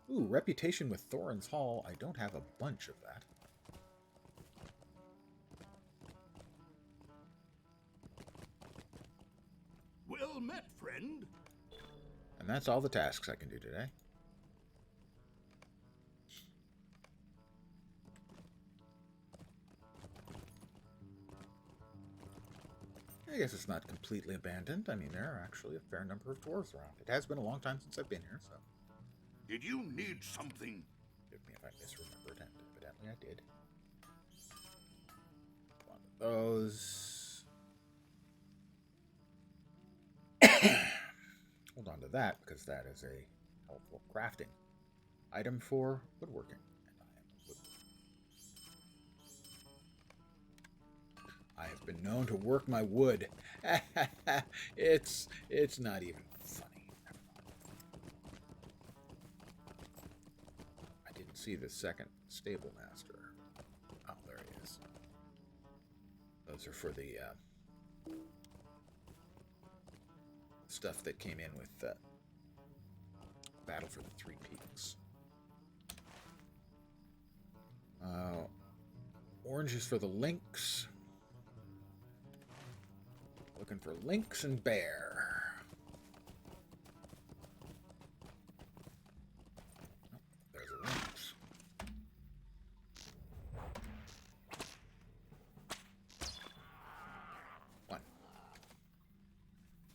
[SPEAKER 1] Ooh, reputation with Thorin's Hall. I don't have a bunch of that.
[SPEAKER 6] Well met, friend.
[SPEAKER 1] And that's all the tasks I can do today. I guess it's not completely abandoned. I mean, there are actually a fair number of dwarves around. It has been a long time since I've been here, so...
[SPEAKER 6] Did you need something?
[SPEAKER 1] Forgive me if I misremembered, and evidently I did. One of those. Hold on to that, because that is a helpful crafting item for woodworking. And I am a woodworker. I have been known to work my wood. It's not even funny. I didn't see the second stable master. Oh, there he is. Those are for the stuff that came in with Battle for the Three Peaks. Orange is for the lynx. Looking for lynx and bear. Oh, there's a lynx.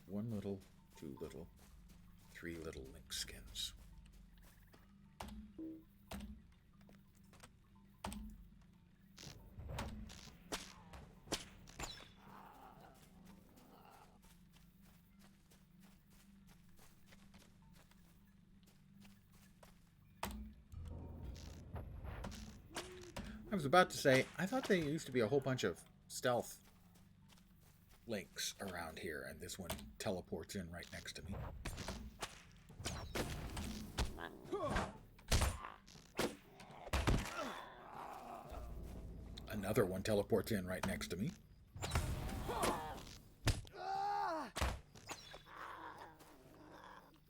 [SPEAKER 1] One little, two little, three little lynx skins. I was about to say, I thought there used to be a whole bunch of stealth lynx around here, and this one teleports in right next to me. Another one teleports in right next to me.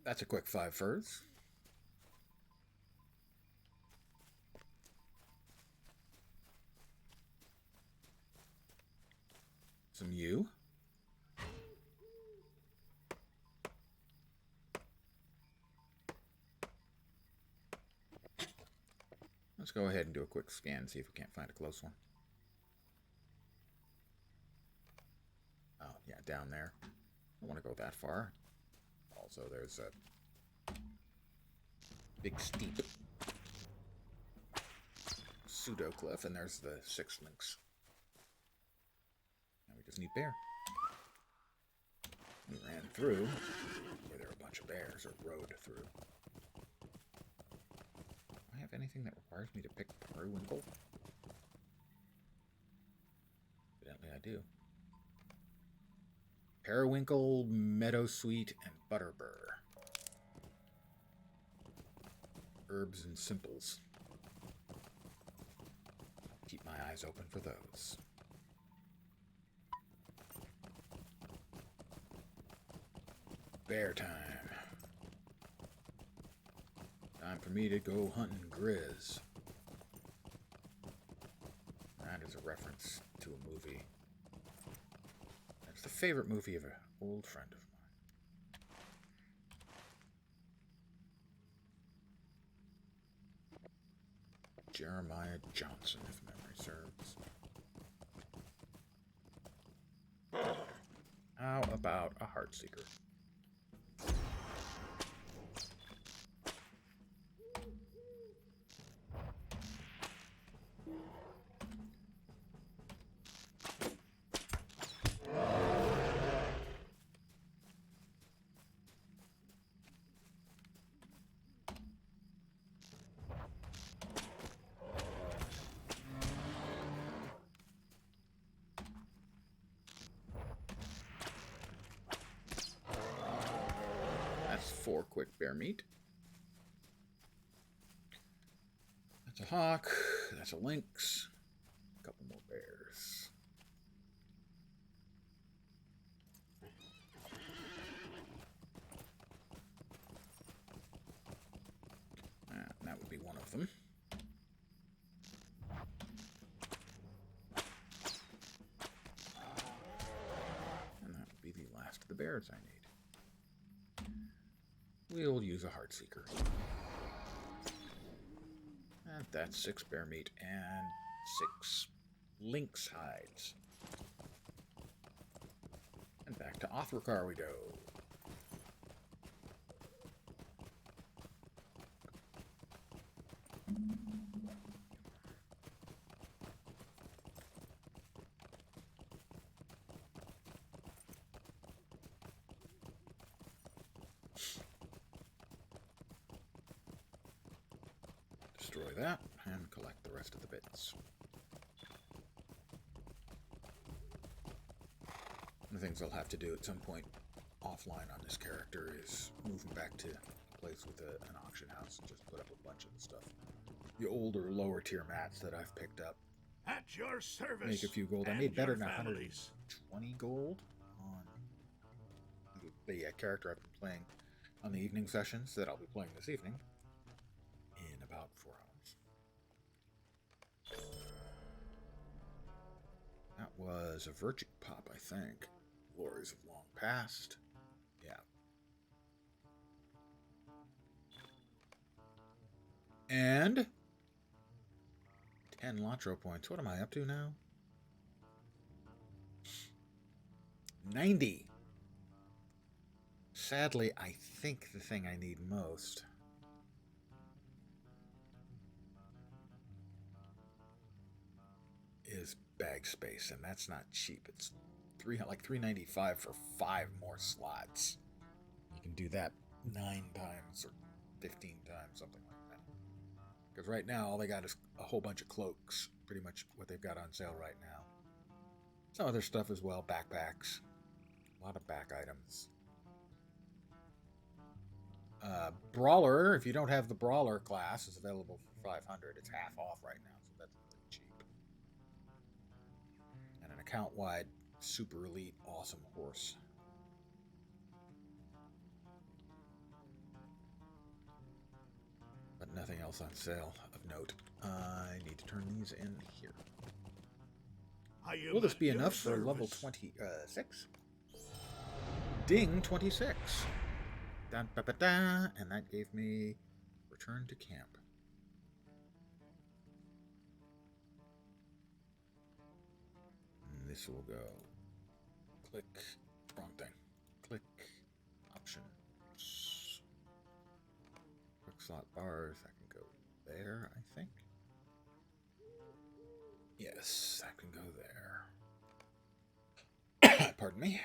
[SPEAKER 1] That's a quick 5 furs. Some yew. Let's go ahead and do a quick scan, see if we can't find a close one. Oh, yeah, down there. I don't want to go that far. Also, there's a big steep pseudo cliff, and there's the 6 lynx. Now we just need bear. We ran through where there were a bunch of bears, or rode through. Do I have anything that requires me to pick periwinkle? Evidently I do. Periwinkle, meadowsweet, and butterbur. Herbs and simples. Keep my eyes open for those. Bear time. Time for me to go hunting Grizz. That is a reference to a movie. It's the favorite movie of an old friend of mine. Jeremiah Johnson, if memory serves. How about a Heartseeker? That's 4 quick bear meat. That's a hawk. That's a lynx. A couple more bears. spares I need. We'll use a Heartseeker. And that's 6 bear meat and 6 lynx hides. And back to Othrakar we go. Destroy that and collect the rest of the bits. One of the things I'll have to do at some point offline on this character is move him back to a place with an auction house and just put up a bunch of the stuff. The older, lower tier mats that I've picked up.
[SPEAKER 6] At your service.
[SPEAKER 1] Make a few gold. I
[SPEAKER 6] and
[SPEAKER 1] made better
[SPEAKER 6] your
[SPEAKER 1] than
[SPEAKER 6] families.
[SPEAKER 1] 120 gold on the character I've been playing on the evening sessions that I'll be playing this evening in about 4 hours. That was a Virtue Pop, I think. Glories of long past. Yeah. And 10 LotRO points. What am I up to now? 90. Sadly, I think the thing I need most is bag space, and that's not cheap. It's like $3.95 for 5 more slots. You can do that 9 times or 15 times, something like that. Because right now, all they got is a whole bunch of cloaks. Pretty much what they've got on sale right now. Some other stuff as well, backpacks. A lot of back items. Brawler, if you don't have the Brawler class, is available for 500. It's half off right now, so that's really cheap. And an account-wide, super elite, awesome horse. But nothing else on sale of note. I need to turn these in here. Will this be enough for level 26? Ding, 26. Dun, ba, ba, da, and that gave me return to camp. And this will go. Click. Wrong thing. Click. Options. Quick slot bars. That can go there, I think. Yes, that can go there. Pardon me.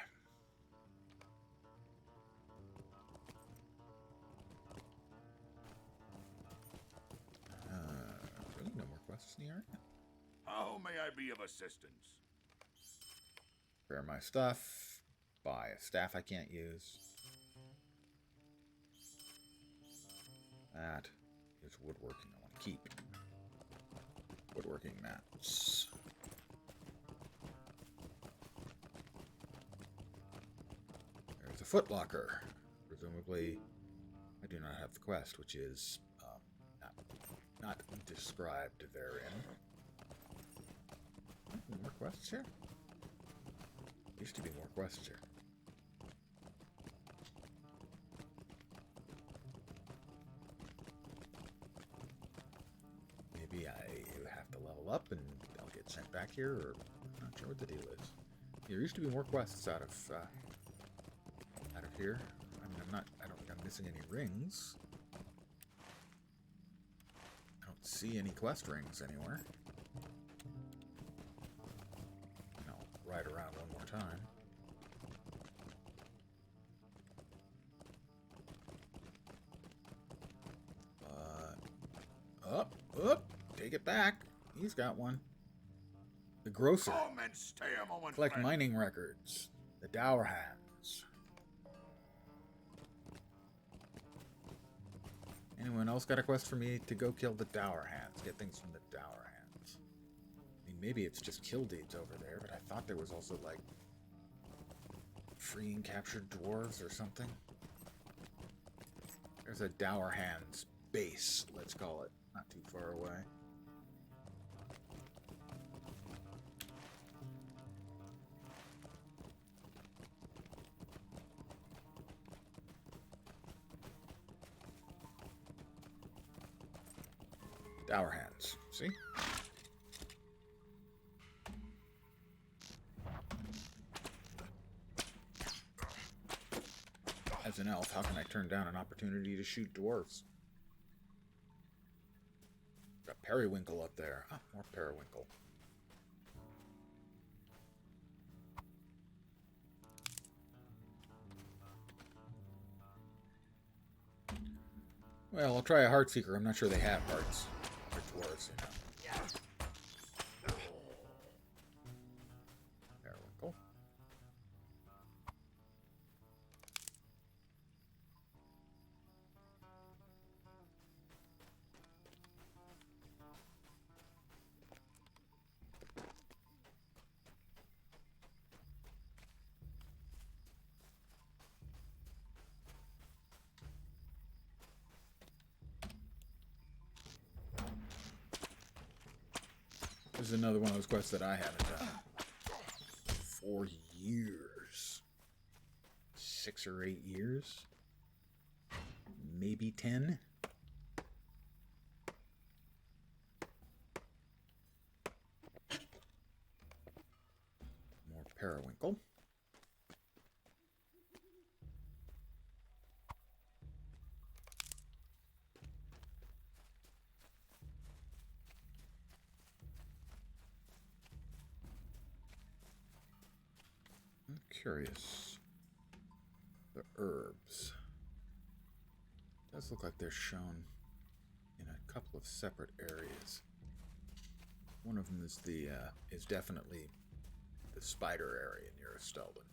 [SPEAKER 1] Really? No more quests in the area?
[SPEAKER 6] How may I be of assistance?
[SPEAKER 1] Repair my stuff. Buy a staff I can't use. That is woodworking I want to keep. Woodworking mats. There's a footlocker. Presumably, I do not have the quest, which is not described therein. More quests here? Used to be more quests here. Maybe I have to level up and I'll get sent back here, or I'm not sure what the deal is. There used to be more quests out of here. I mean, I don't think I'm missing any rings. I don't see any quest rings anywhere. And I'll ride around one more time. Up, take it back. He's got one. The grocer.
[SPEAKER 6] Come and stay a moment,
[SPEAKER 1] Collect
[SPEAKER 6] friend.
[SPEAKER 1] mining records. The dower hands. Anyone else got a quest for me to go kill the dower hands? Get things from the dower hands. I mean, maybe it's just kill deeds over there, but I thought there was also, like, freeing captured dwarves or something. There's a dower hands base, let's call it. Not too far away. Dour hands. See? As an elf, how can I turn down an opportunity to shoot dwarves? Got periwinkle up there. Ah, more periwinkle. Well, I'll try a Heartseeker. I'm not sure they have hearts. They're dwarves, you know. Periwinkle. This is another one of those quests that I haven't done for years. 6 or 8 years. Maybe 10. More periwinkle. I'm curious. The herbs. Does look like they're shown in a couple of separate areas. One of them is is definitely the spider area near Estelden.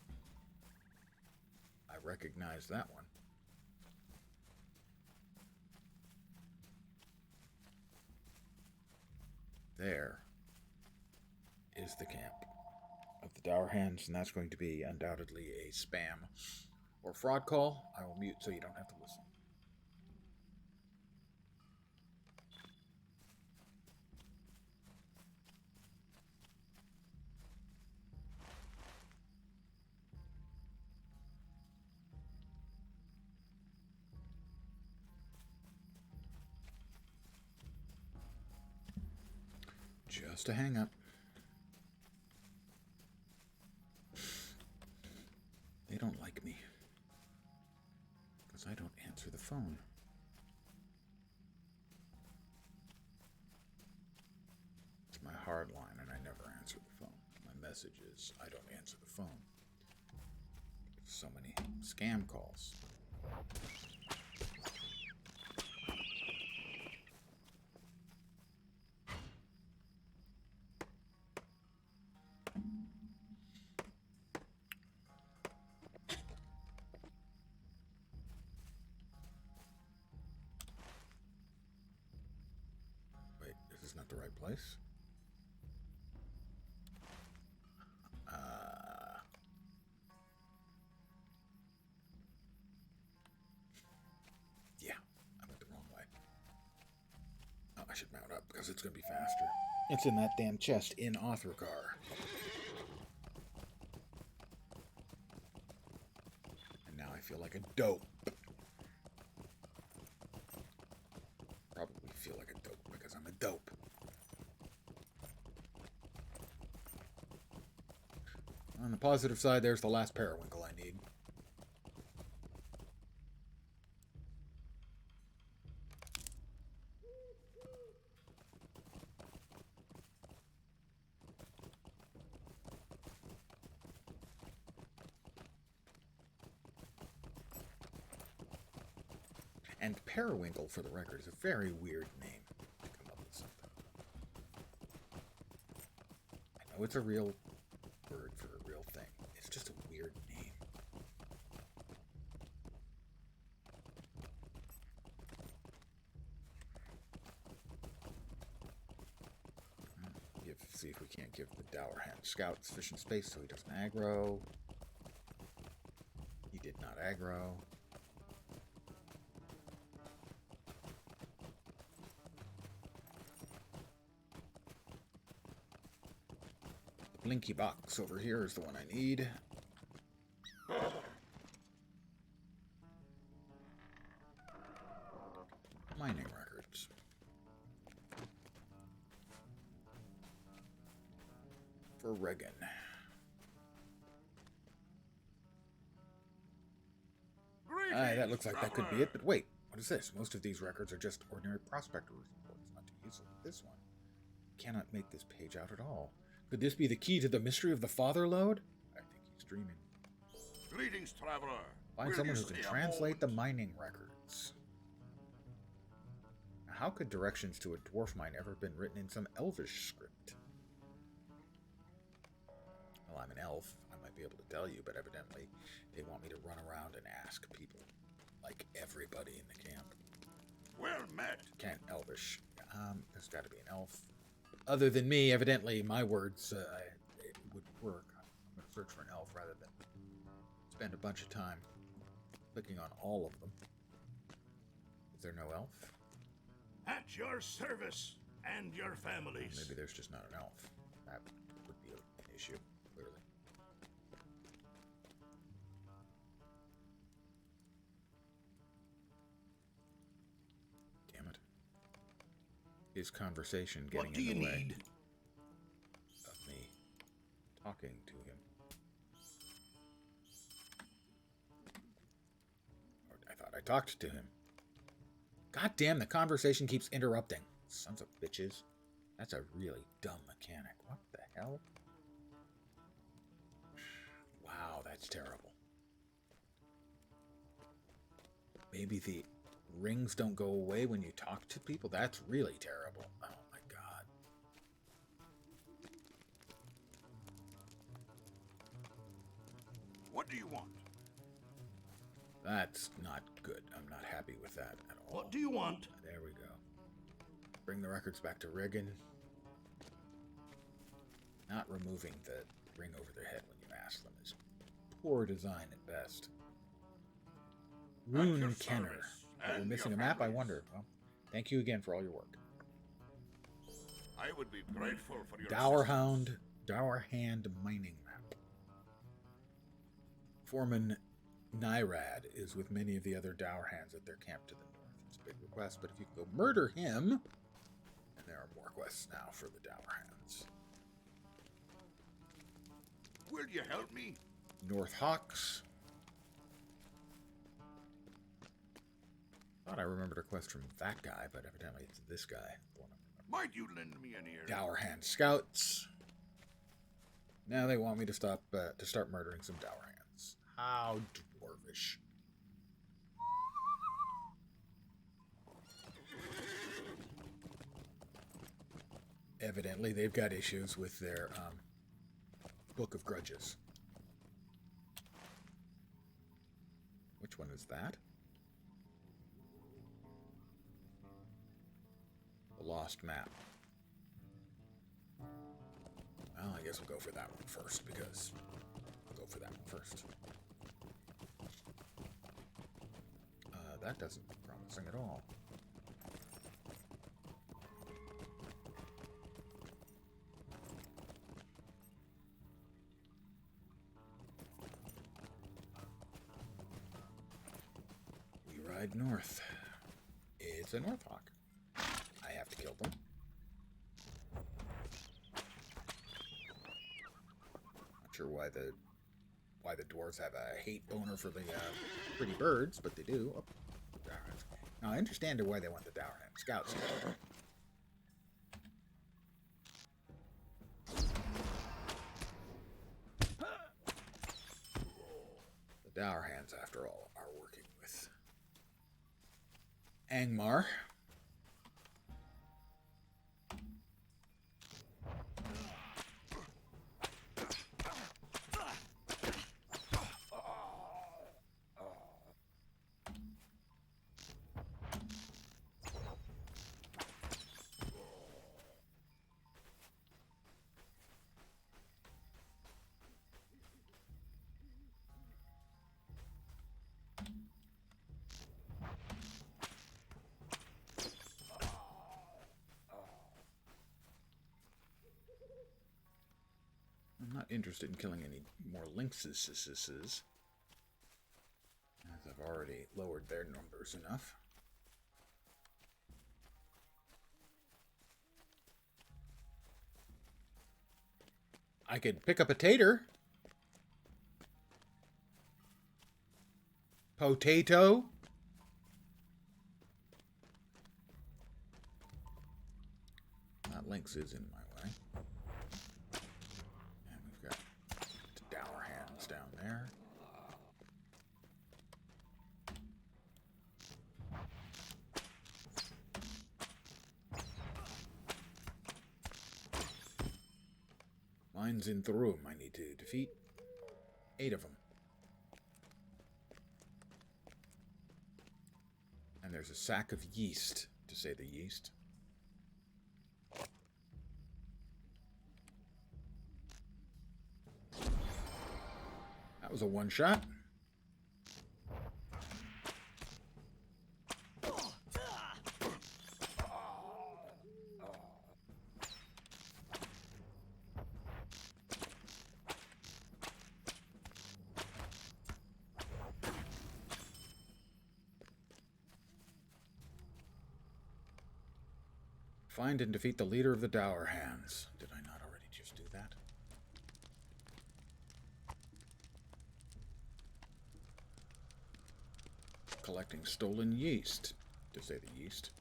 [SPEAKER 1] I recognize that one. There is the camp of the Dour Hands, and that's going to be undoubtedly a spam or fraud call. I will mute so you don't have to listen. Just a hang up. They don't like me because I don't answer the phone. It's my hard line and I never answer the phone. My message is I don't answer the phone. So many scam calls. Wait, this is not the right place? Yeah, I went the wrong way. Oh, I should mount up because it's going to be faster. It's in that damn chest in Othrakar. And now I feel like a dope. Probably feel like a dope because I'm a dope. On the positive side, there's the last periwinkle I need. And periwinkle, for the record, is a very weird name to come up with something. I know it's a real word for a real thing. It's just a weird name. See if we can't give the Dour Hand Scout sufficient space so he doesn't aggro. He did not aggro. The blinky box over here is the one I need. Mining records. for Regan. That looks like that could be it, but wait, what is this? Most of these records are just ordinary prospector reports, not too useful. This one cannot make this page out at all. Could this be the key to the mystery of the father lode? I think he's dreaming.
[SPEAKER 6] Greetings, traveler.
[SPEAKER 1] Find
[SPEAKER 6] Will
[SPEAKER 1] someone
[SPEAKER 6] you
[SPEAKER 1] who can
[SPEAKER 6] stay a
[SPEAKER 1] translate the
[SPEAKER 6] moment?
[SPEAKER 1] mining records. Now, how could directions to a dwarf mine ever have been written in some elvish script? Well, I'm an elf. I might be able to tell you, but evidently they want me to run around and ask people. Like everybody in the camp.
[SPEAKER 6] Well met.
[SPEAKER 1] Can't elvish. There's got to be an elf. Other than me, evidently my words it would work. I'm going to search for an elf rather than spend a bunch of time clicking on all of them. Is there no elf?
[SPEAKER 6] At your service and your families.
[SPEAKER 1] Maybe there's just not an elf. That would be an issue, clearly. Damn it. His conversation getting
[SPEAKER 6] What do you
[SPEAKER 1] in the way
[SPEAKER 6] need?
[SPEAKER 1] of me talking to him. Or I thought I talked to him. God damn, the conversation keeps interrupting. Sons of bitches. That's a really dumb mechanic. What the hell? Wow, that's terrible. Maybe the rings don't go away when you talk to people? That's really terrible. Oh my god.
[SPEAKER 6] What do you want?
[SPEAKER 1] That's not good. I'm not happy with that at all.
[SPEAKER 6] What do you want?
[SPEAKER 1] There we go. Bring the records back to Regan. Not removing the ring over their head when you ask them is poor design at best. Rune
[SPEAKER 6] your
[SPEAKER 1] and Kenner.
[SPEAKER 6] service
[SPEAKER 1] Oh, we're
[SPEAKER 6] and
[SPEAKER 1] missing a
[SPEAKER 6] your
[SPEAKER 1] map, I
[SPEAKER 6] families.
[SPEAKER 1] wonder. Well, thank you again for all your work.
[SPEAKER 6] I would be grateful for your
[SPEAKER 1] Dower Hand mining map. Foreman Nyrad is with many of the other Dower Hands at their camp to the north. It's a big request, but if you could go murder him, and there are more quests now for the Dower Hands.
[SPEAKER 6] Will you help me?
[SPEAKER 1] North Hawks. Thought I remembered a quest from that guy, but evidently it's this guy. The one I'm
[SPEAKER 6] Might you lend me an ear?
[SPEAKER 1] Dower Hand Scouts. Now they want me to start murdering some Dower Hands. How dwarvish. Evidently, they've got issues with their Book of Grudges. Which one is that? The Lost Map. Well, I guess we'll go for that one first, because we'll go for that one first. That doesn't look promising at all. We ride north. It's a Northhawk. I have to kill them. Not sure why the dwarves have a hate boner for the pretty birds, but they do. Oh, now I understand why they want the Dower Hand Scouts. The Dower Hands, after all, are working with Angmar. I'm not interested in killing any more lynxes, as I've already lowered their numbers enough. I could pick up a tater. Potato. That Lynx is in my way. And we've got the dour hands down there. Mine's in the room. I need to defeat 8 of them. And there's a sack of yeast, to say the yeast. That was a one-shot. Find and defeat the leader of the Dour Hands. Did I not already just do that? Collecting stolen yeast, to say the yeast.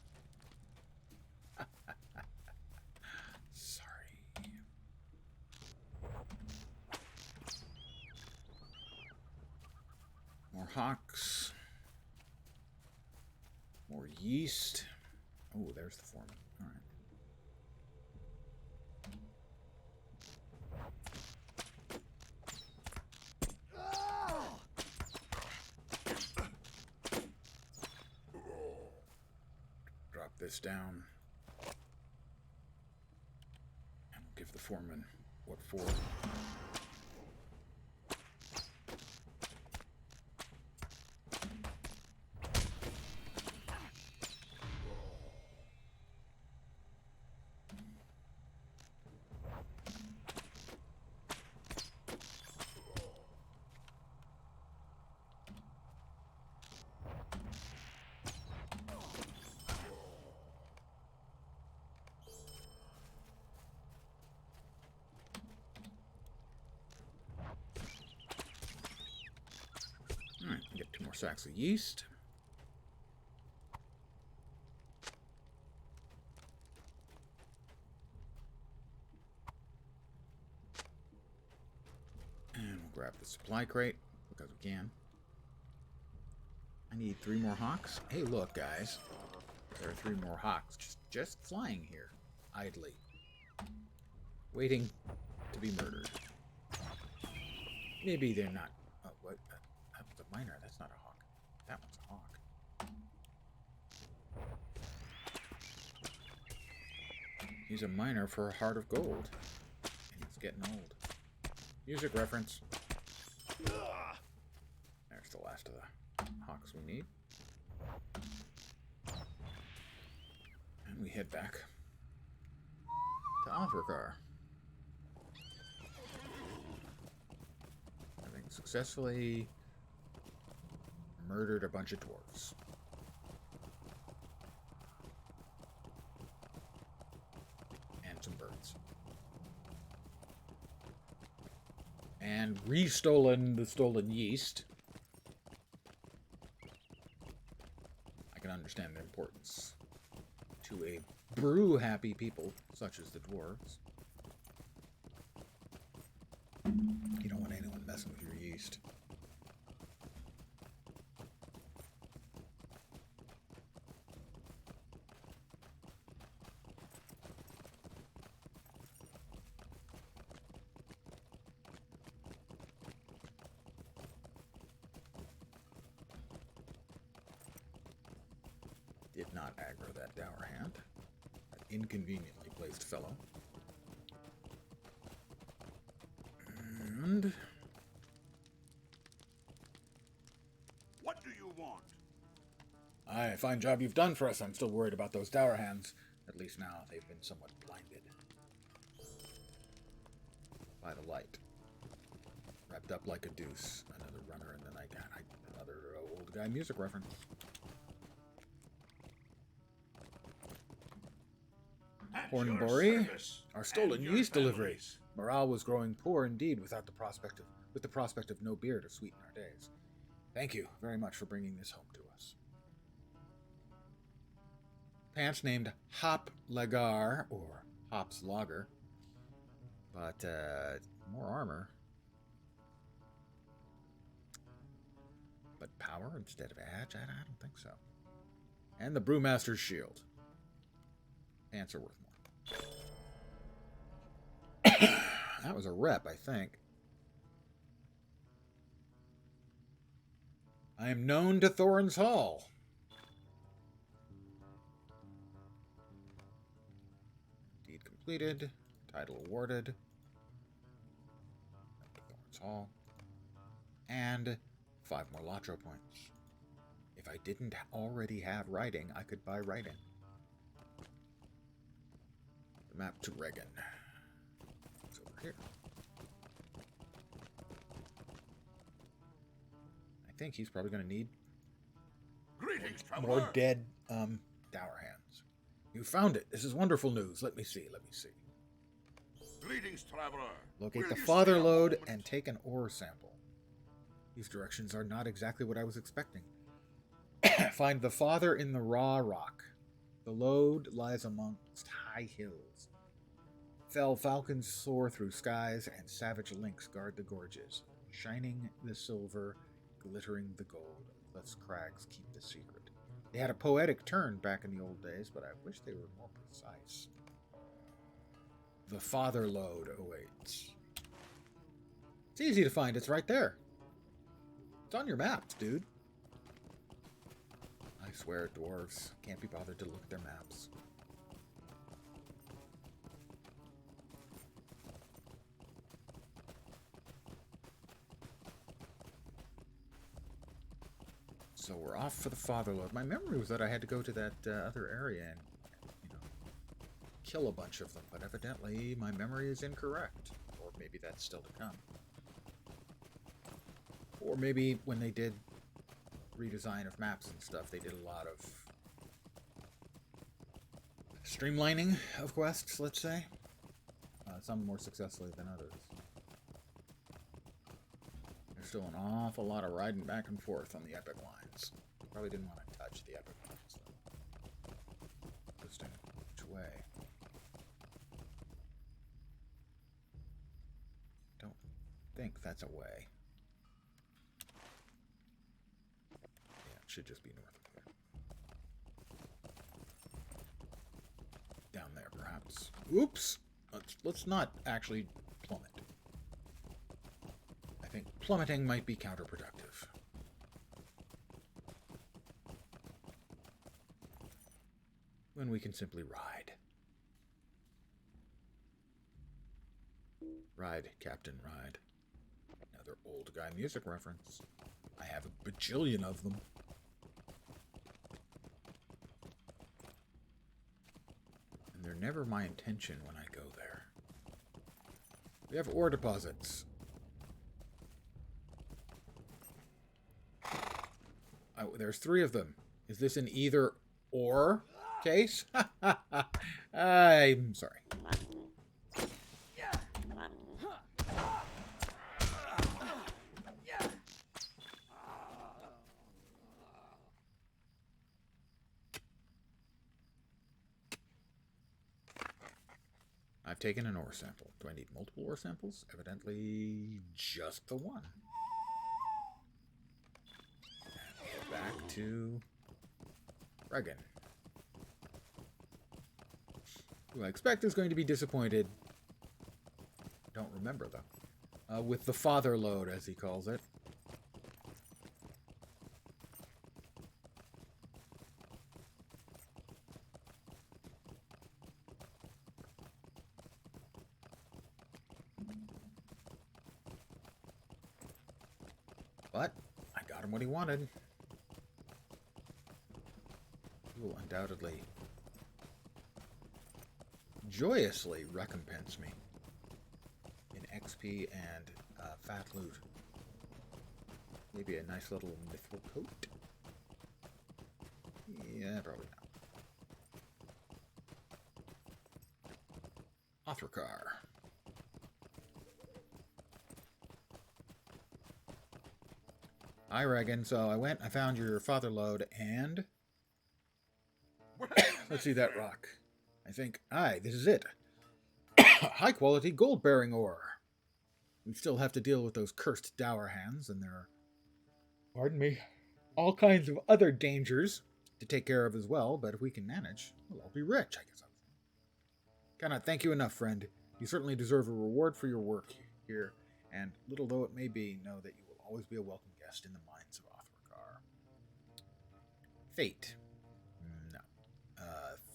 [SPEAKER 1] Sorry. More hawks. More yeast. Oh, there's the foreman. All right. Drop this down. And we'll give the foreman what for. Alright, get 2 more sacks of yeast. And we'll grab the supply crate, because we can. I need 3 more hawks. Hey, look, guys. There are 3 more hawks just flying here, idly. Waiting to be murdered. Maybe they're not. Oh, what? That was a miner. That's not a hawk. That one's a hawk. He's a miner for a heart of gold. And he's getting old. Music reference. There's the last of the hawks we need. And we head back to Althrakar. Having successfully murdered a bunch of dwarves. And some birds. And re-stolen the stolen yeast. I can understand their importance to a brew-happy people such as the dwarves. You don't want anyone messing with your yeast. Did not aggro that dour hand. That inconveniently placed fellow. And
[SPEAKER 6] What do you want?
[SPEAKER 1] aye, fine job you've done for us. I'm still worried about those dour hands. At least now they've been somewhat blinded by the light. Wrapped up like a deuce. Another runner in the night. Another old guy music reference.
[SPEAKER 6] At
[SPEAKER 1] Hornbury,
[SPEAKER 6] your service
[SPEAKER 1] our stolen
[SPEAKER 6] and your
[SPEAKER 1] yeast delivery.
[SPEAKER 6] families.
[SPEAKER 1] Morale was growing poor indeed with the prospect of no beer to sweeten our days. Thank you very much for bringing this home to us. Pants named Hop Lagar, or Hop's Lager, but more armor. But power instead of edge? I don't think so. And the Brewmaster's Shield. Pants are worth more. That was a rep, I think. I am known to Thorin's Hall. Deed completed. Title awarded. Thorin's Hall. And 5 more LotRO points. If I didn't already have writing, I could buy writing. The map to Regan. It's over here. I think he's probably going to need
[SPEAKER 6] Greetings, traveler.
[SPEAKER 1] more dead dour hands. You found it. This is wonderful news. Let me see.
[SPEAKER 6] Greetings, traveler.
[SPEAKER 1] Locate
[SPEAKER 6] Will
[SPEAKER 1] the
[SPEAKER 6] you
[SPEAKER 1] father
[SPEAKER 6] stay a
[SPEAKER 1] lode
[SPEAKER 6] moment?
[SPEAKER 1] and take an ore sample. These directions are not exactly what I was expecting. Find the father in the raw rock. The lode lies amongst high hills. Fell falcons soar through skies, and savage lynx guard the gorges, shining the silver, glittering the gold. Cliff's crags keep the secret. They had a poetic turn back in the old days, but I wish they were more precise. The father lode awaits. It's easy to find. It's right there. It's on your maps, dude. I swear, dwarves can't be bothered to look at their maps. So we're off for the Fatherlode. My memory was that I had to go to that other area and, kill a bunch of them, but evidently my memory is incorrect. Or maybe that's still to come. Or maybe when they did redesign of maps and stuff, they did a lot of streamlining of quests, let's say. Some more successfully than others. There's still an awful lot of riding back and forth on the epic lines. Probably didn't want to touch the epic lines, though. Interesting. Which way? Don't think that's a way. Yeah, it should just be north of there. Down there, perhaps. Oops! Let's not actually plummet. I think plummeting might be counterproductive. When we can simply ride. Ride, Captain, ride. Another old guy music reference. I have a bajillion of them. And they're never my intention when I go there. We have ore deposits. Oh, there's 3 of them. Is this an either or case? I'm sorry. I've taken an ore sample. Do I need multiple ore samples? Evidently, just the one. And we're back to Regan. Who I expect is going to be disappointed. Don't remember, though. With the father lode, as he calls it. But I got him what he wanted. He will undoubtedly joyously recompense me in XP and fat loot. Maybe a nice little mithril coat. Yeah, probably not. Othrakar. Hi, Regan. So I went, I found your father lode, and let's see that rock. I think, aye, this is it. High quality gold bearing ore. We still have to deal with those cursed dour hands, and there are, pardon me, all kinds of other dangers to take care of as well. But if we can manage, we'll all be rich, I guess. Cannot thank you enough, friend. You certainly deserve a reward for your work here, and little though it may be, know that you will always be a welcome guest in the mines of Othrakar. Fate. No.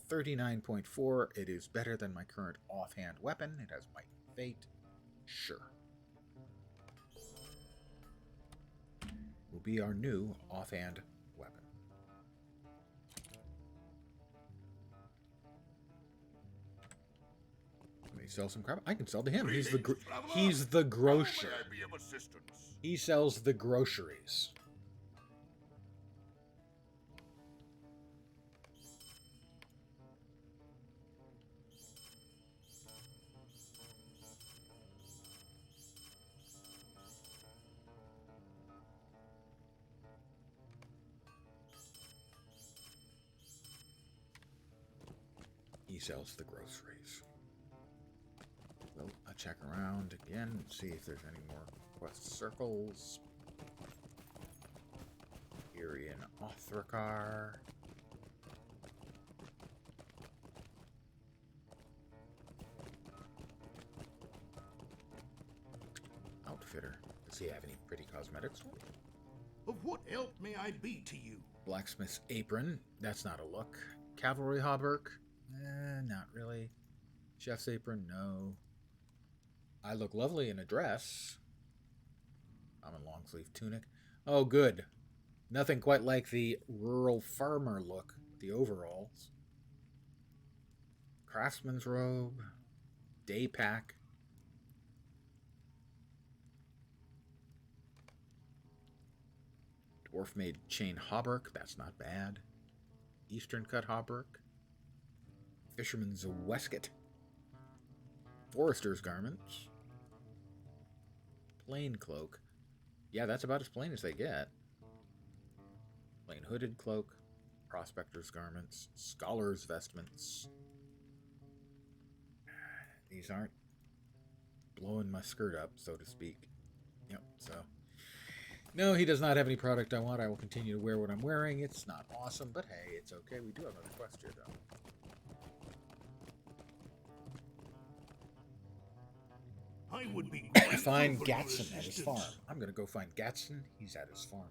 [SPEAKER 1] 39.4. It is better than my current offhand weapon. It has might and fate. Sure. Will be our new offhand weapon. Let me sell some crap. I can sell to him. He's the grocer.
[SPEAKER 6] How may I be of assistance?
[SPEAKER 1] He sells the groceries. He sells the groceries. Well, I'll check around again, see if there's any more quest circles. Here in Othrakar. Outfitter. Does he have any pretty cosmetics?
[SPEAKER 6] Of what help may I be to you?
[SPEAKER 1] Blacksmith's apron. That's not a look. Cavalry hauberk. Not really. Chef's apron. No. I look lovely in a dress. I'm in long sleeve tunic. Oh, good. Nothing quite like the rural farmer look with the overalls. Craftsman's robe. Day pack. Dwarf made chain hauberk. That's not bad. Eastern cut hauberk. Fisherman's waistcoat. Forester's garments. Plain cloak. Yeah, that's about as plain as they get. Plain hooded cloak. Prospector's garments. Scholar's vestments. These aren't blowing my skirt up, so to speak. Yep, so. No, he does not have any product I want. I will continue to wear what I'm wearing. It's not awesome, but hey, it's okay. We do have another quest here, though.
[SPEAKER 6] I would be
[SPEAKER 1] Find
[SPEAKER 6] grateful for your
[SPEAKER 1] Gatson at his
[SPEAKER 6] assistance.
[SPEAKER 1] farm. I'm going to go find Gatson. He's at his farm.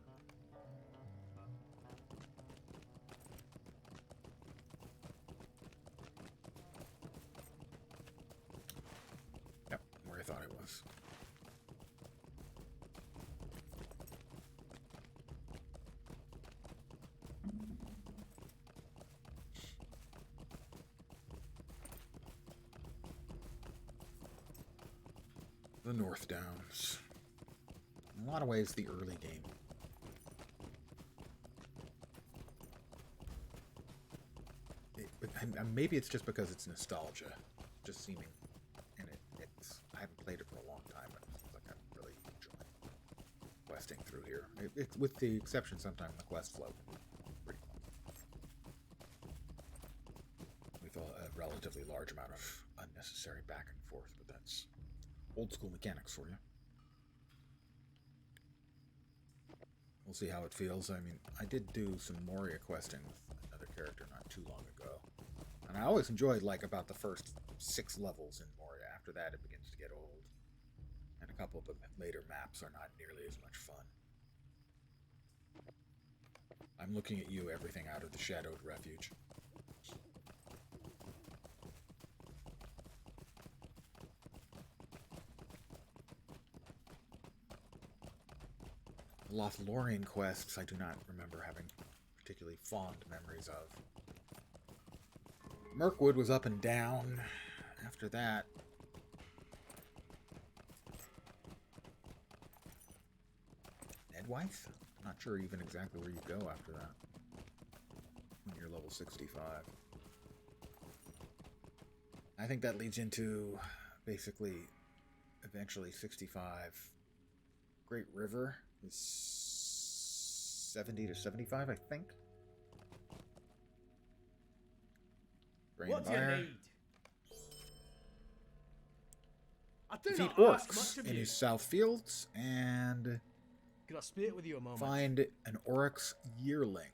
[SPEAKER 1] Yep, where I thought it was. The North Downs. In a lot of ways, the early game. Maybe it's just because it's nostalgia, just seeming, and it's. I haven't played it for a long time, but it seems like I'm really enjoying questing through here. With the exception, sometimes the quest flow pretty fun. With a relatively large amount of unnecessary back and forth, but that's old school mechanics for you. We'll see how it feels. I mean, I did do some Moria questing with another character not too long ago. And I always enjoyed, like, about the first 6 levels in Moria. After that, it begins to get old. And a couple of the later maps are not nearly as much fun. I'm looking at you, everything out of the Shadowed Refuge. Lothlorien quests I do not remember having particularly fond memories of. Mirkwood was up and down. After that, Nedwythe? I'm not sure even exactly where you go after that. When you're level 65. I think that leads into basically eventually 65. Great River is 70 to 75, I think. Brain
[SPEAKER 5] What do you
[SPEAKER 1] Fire.
[SPEAKER 5] need?
[SPEAKER 2] I do
[SPEAKER 1] Defeat
[SPEAKER 2] not ask
[SPEAKER 1] orcs
[SPEAKER 2] much of
[SPEAKER 1] in
[SPEAKER 2] you.
[SPEAKER 1] his south fields and
[SPEAKER 2] Can I speak with you a moment?
[SPEAKER 1] find an oryx yearling.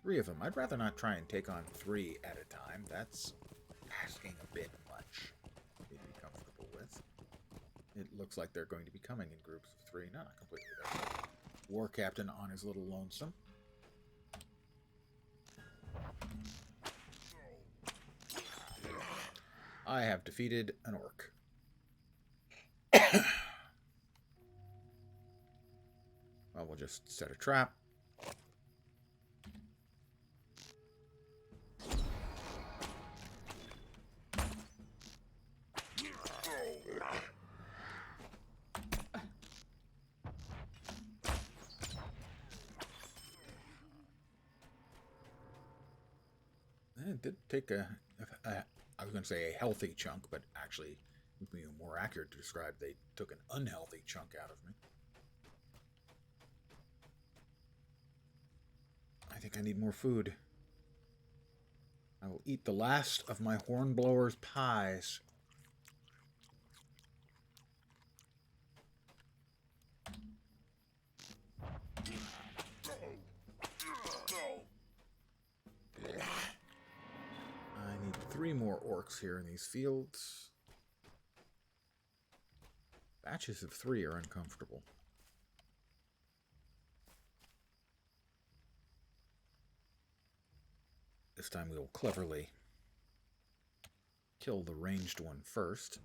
[SPEAKER 1] Three of them. I'd rather not try and take on 3 at a time. That's asking a bit much for me to be comfortable with. It looks like they're going to be coming in groups of 3. No, not completely. Though. War Captain on his little lonesome. I have defeated an orc. Well, we'll just set a trap. It did take I was going to say a healthy chunk, but actually, it would be more accurate to describe they took an unhealthy chunk out of me. I think I need more food. I will eat the last of my Hornblower's pies. I need 3 more orcs here in these fields. Batches of 3 are uncomfortable. This time we will cleverly kill the ranged one first.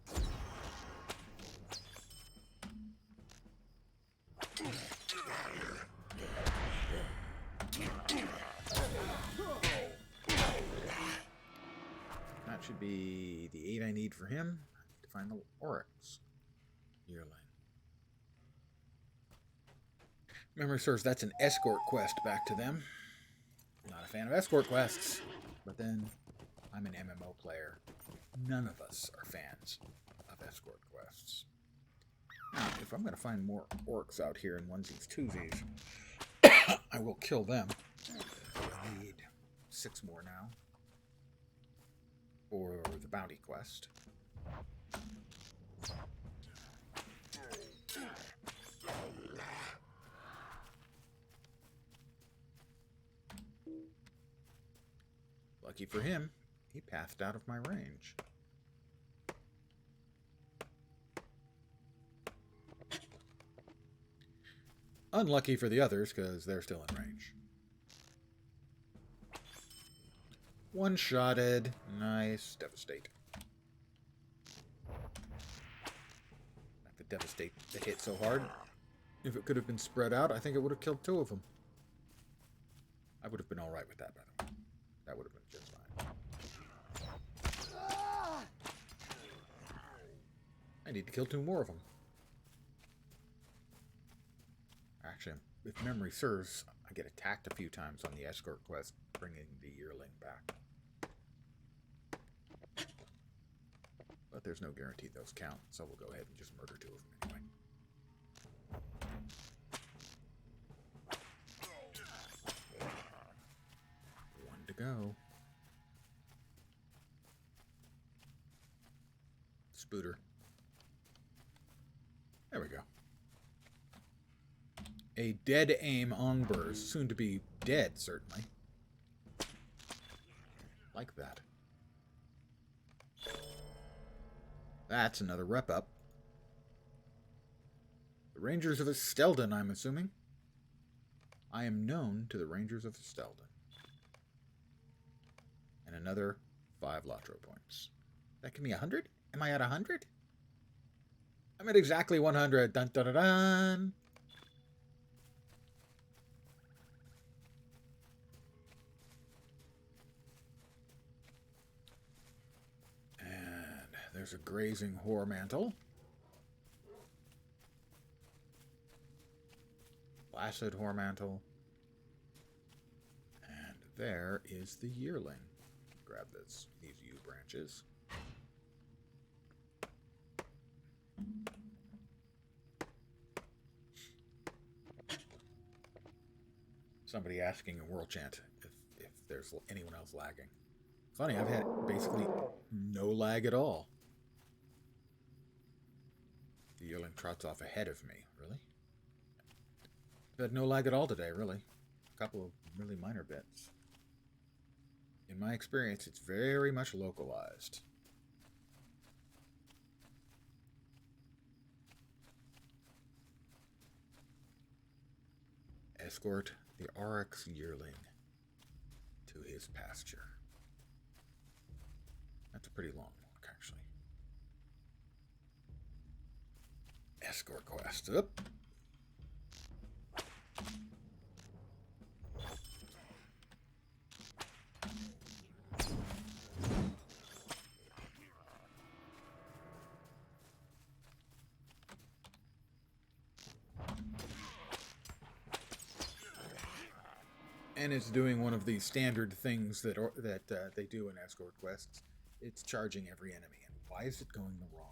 [SPEAKER 1] That should be the 8 I need for him to find the oryx yearling. Memory serves, that's an escort quest back to them. Not a fan of escort quests, but then I'm an MMO player. None of us are fans of escort quests. Now, if I'm going to find more orcs out here in onesies, twosies, I will kill them. I need 6 more now for the bounty quest. Lucky for him, he pathed out of my range. Unlucky for the others, because they're still in range. One-shotted. Nice. Devastate. Not the devastate that hit so hard. If it could have been spread out, I think it would have killed 2 of them. I would have been alright with that, by the way. That would have been just fine. I need to kill 2 more of them. Actually, if memory serves, I get attacked a few times on the escort quest, bringing the yearling back. But there's no guarantee those count, so we'll go ahead and just murder 2 of them anyway. One to go. Spooter. There we go. A dead aim Ongburs, soon to be dead, certainly. Like that. That's another rep up. The Rangers of Estelden, I'm assuming. I am known to the Rangers of Estelden. And another 5 LotRO points. That give me 100? Am I at 100? I'm at exactly 100. Dun dun dun dun. And there's a grazing whore mantle. Placid whore mantle. And there is the yearling. Grab these yew branches. Somebody asking in World Chant if there's anyone else lagging. Funny, I've had basically no lag at all. The yearling trots off ahead of me. Really? I've had no lag at all today, really. A couple of really minor bits. In my experience, it's very much localized. Escort the Oryx yearling to his pasture. That's a pretty long walk, actually. Escort quest. Up. And it's doing one of the standard things that they do in escort quests. It's charging every enemy. And why is it going the wrong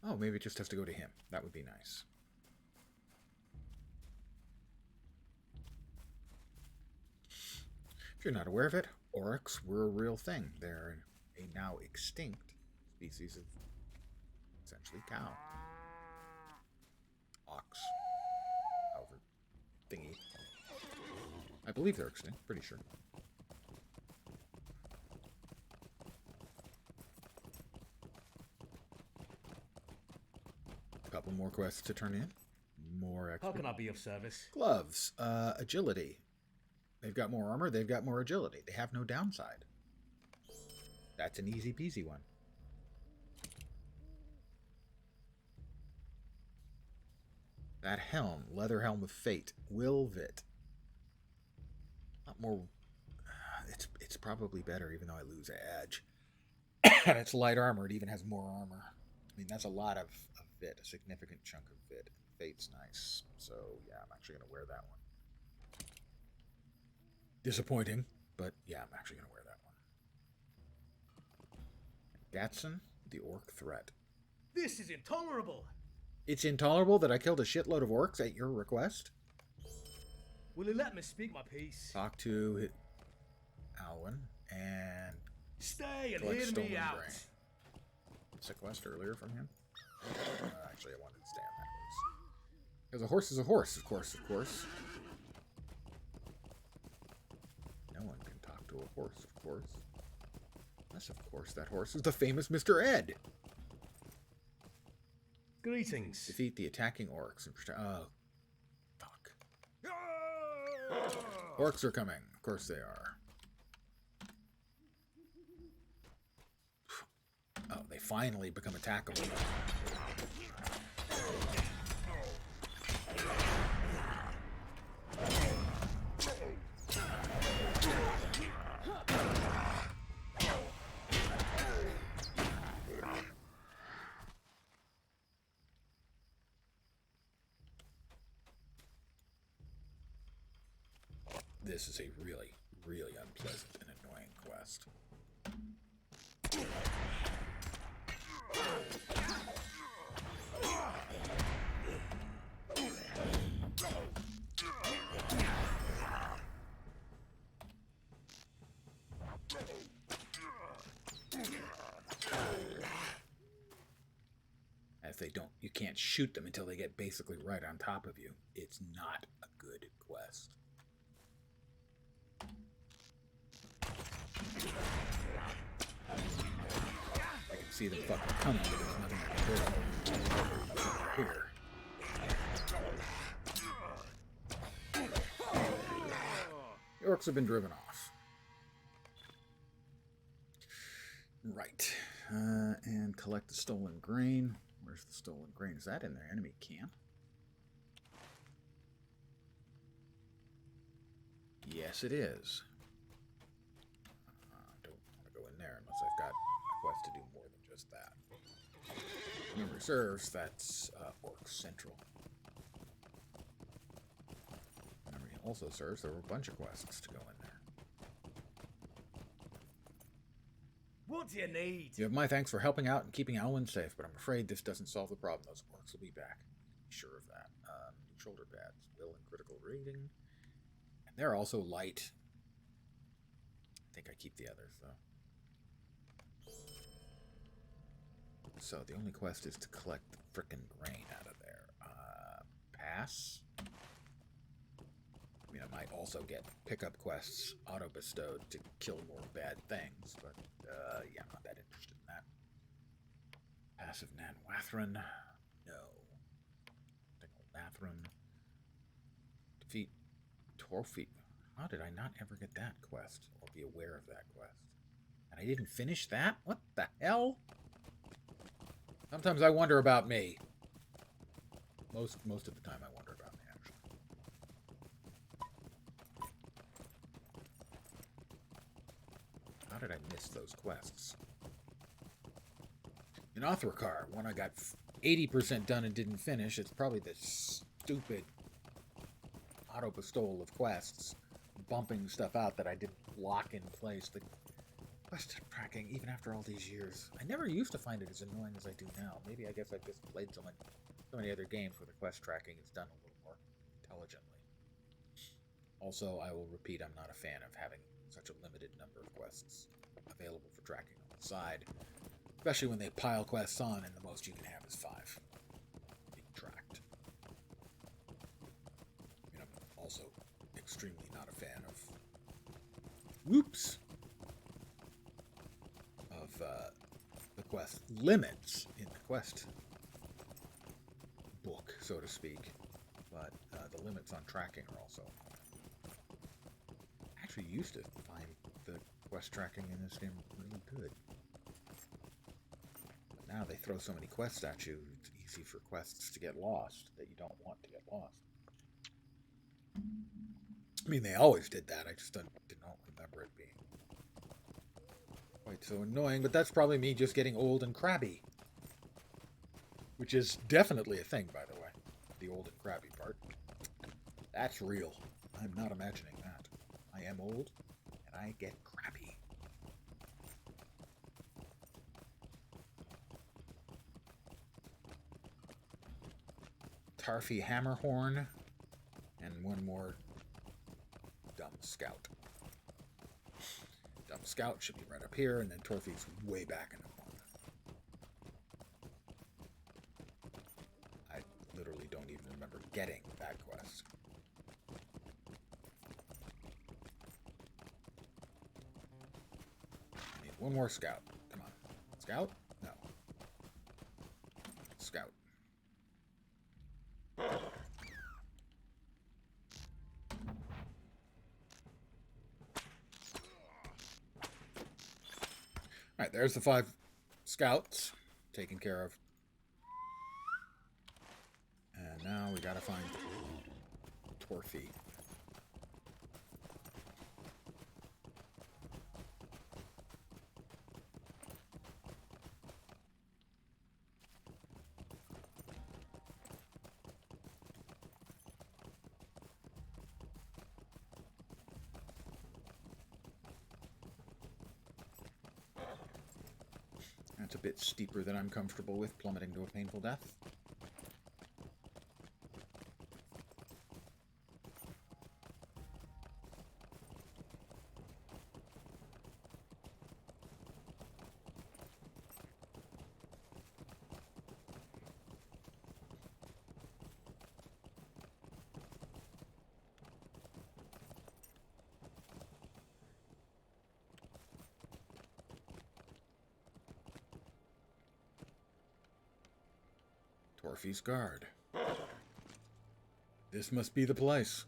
[SPEAKER 1] way? Oh, maybe it just has to go to him. That would be nice. If you're not aware of it, Oryx were a real thing. They're a now extinct species of essentially cow. Ox. However, thingy. I believe they're extinct, pretty sure. A couple more quests to turn in. More
[SPEAKER 2] How
[SPEAKER 1] XP.
[SPEAKER 2] can I be of service?
[SPEAKER 1] Gloves. Agility. They've got more armor, they've got more agility. They have no downside. That's an easy peasy one. That helm, leather helm of fate, Wilvet. Not more. It's probably better, even though I lose edge. And it's light armor. It even has more armor. I mean, that's a lot of fit, a significant chunk of fit. Fate's nice, so yeah, I'm actually gonna wear that one. Disappointing, but yeah, I'm actually gonna wear that one. Gatson, the orc threat.
[SPEAKER 2] This is intolerable.
[SPEAKER 1] It's intolerable that I killed a shitload of orcs at your request.
[SPEAKER 2] Will you let me speak my piece?
[SPEAKER 1] Talk to Alwyn and
[SPEAKER 2] Stay and
[SPEAKER 1] collect
[SPEAKER 2] hear
[SPEAKER 1] stolen
[SPEAKER 2] me out.
[SPEAKER 1] grain. What's the quest earlier from him? Actually, I wanted to stay on that horse. Because a horse is a horse, of course, of course. No one can talk to a horse, of course. Unless, of course, that horse is the famous Mr. Ed.
[SPEAKER 2] Greetings.
[SPEAKER 1] Defeat the attacking orcs and protect. Oh, fuck. Orcs are coming. Of course they are. Oh, they finally become attackable. This is a really, really unpleasant and annoying quest. If they don't, you can't shoot them until they get basically right on top of you. It's not a good quest. I can see them fucking coming, but there's nothing I can do. Here. The orcs have been driven off. Right. And collect the stolen grain. Where's the stolen grain? Is that in their enemy camp? Yes, it is. Don't want to go in there unless I've got a quest to do more than just that. Memory serves, that's Orc Central. Memory also serves, there were a bunch of quests to go in there.
[SPEAKER 5] What do you need?
[SPEAKER 1] You have my thanks for helping out and keeping Alwyn safe, but I'm afraid this doesn't solve the problem. Those orcs will be back. Be sure of that. Shoulder pads, will and critical rating. And they're also light. I think I keep the others, though. So the only quest is to collect the frickin' grain out of there. Pass. I mean, I might also get pickup quests auto-bestowed to kill more bad things, but yeah, I'm not that interested in that. Passive Nan Wathran. No. Lathran. Defeat Torfi. How did I not ever get that quest or be aware of that quest? And I didn't finish that? What the hell? Sometimes I wonder about me. Most of the time I wonder about me, actually. How did I miss those quests? In Othrakar, when I got 80% done and didn't finish, it's probably the stupid auto-bestowal of quests, bumping stuff out that I didn't lock in place. The quest tracking, even after all these years, I never used to find it as annoying as I do now. Maybe I guess I've just played so many other games where the quest tracking is done a little more intelligently. Also, I will repeat, I'm not a fan of having such a limited number of quests available for tracking on the side, especially when they pile quests on and the most you can have is 5 being tracked. I mean, I'm also extremely not a fan of the quest limits in the quest book, so to speak, but the limits on tracking are also... I actually used to find the quest tracking in this game really good. But now they throw so many quests at you, it's easy for quests to get lost that you don't want to get lost. I mean, they always did that, I just did not remember it being quite so annoying, but that's probably me just getting old and crabby. Which is definitely a thing, by the way. The old and crabby part. That's real. I'm not imagining that. I am old, and I get crabby. Tarfy Hammerhorn, and one more Dumb Scout. Dumb Scout should be right up here, and then Torfy's way back in the corner. I literally don't even remember getting that quest. I need one more Scout. Come on. Scout? No. Scout. Alright, there's the 5 scouts taken care of. And now we gotta find Torfy. That's a bit steeper than I'm comfortable with, plummeting to a painful death. Torfy's Guard. This must be the place.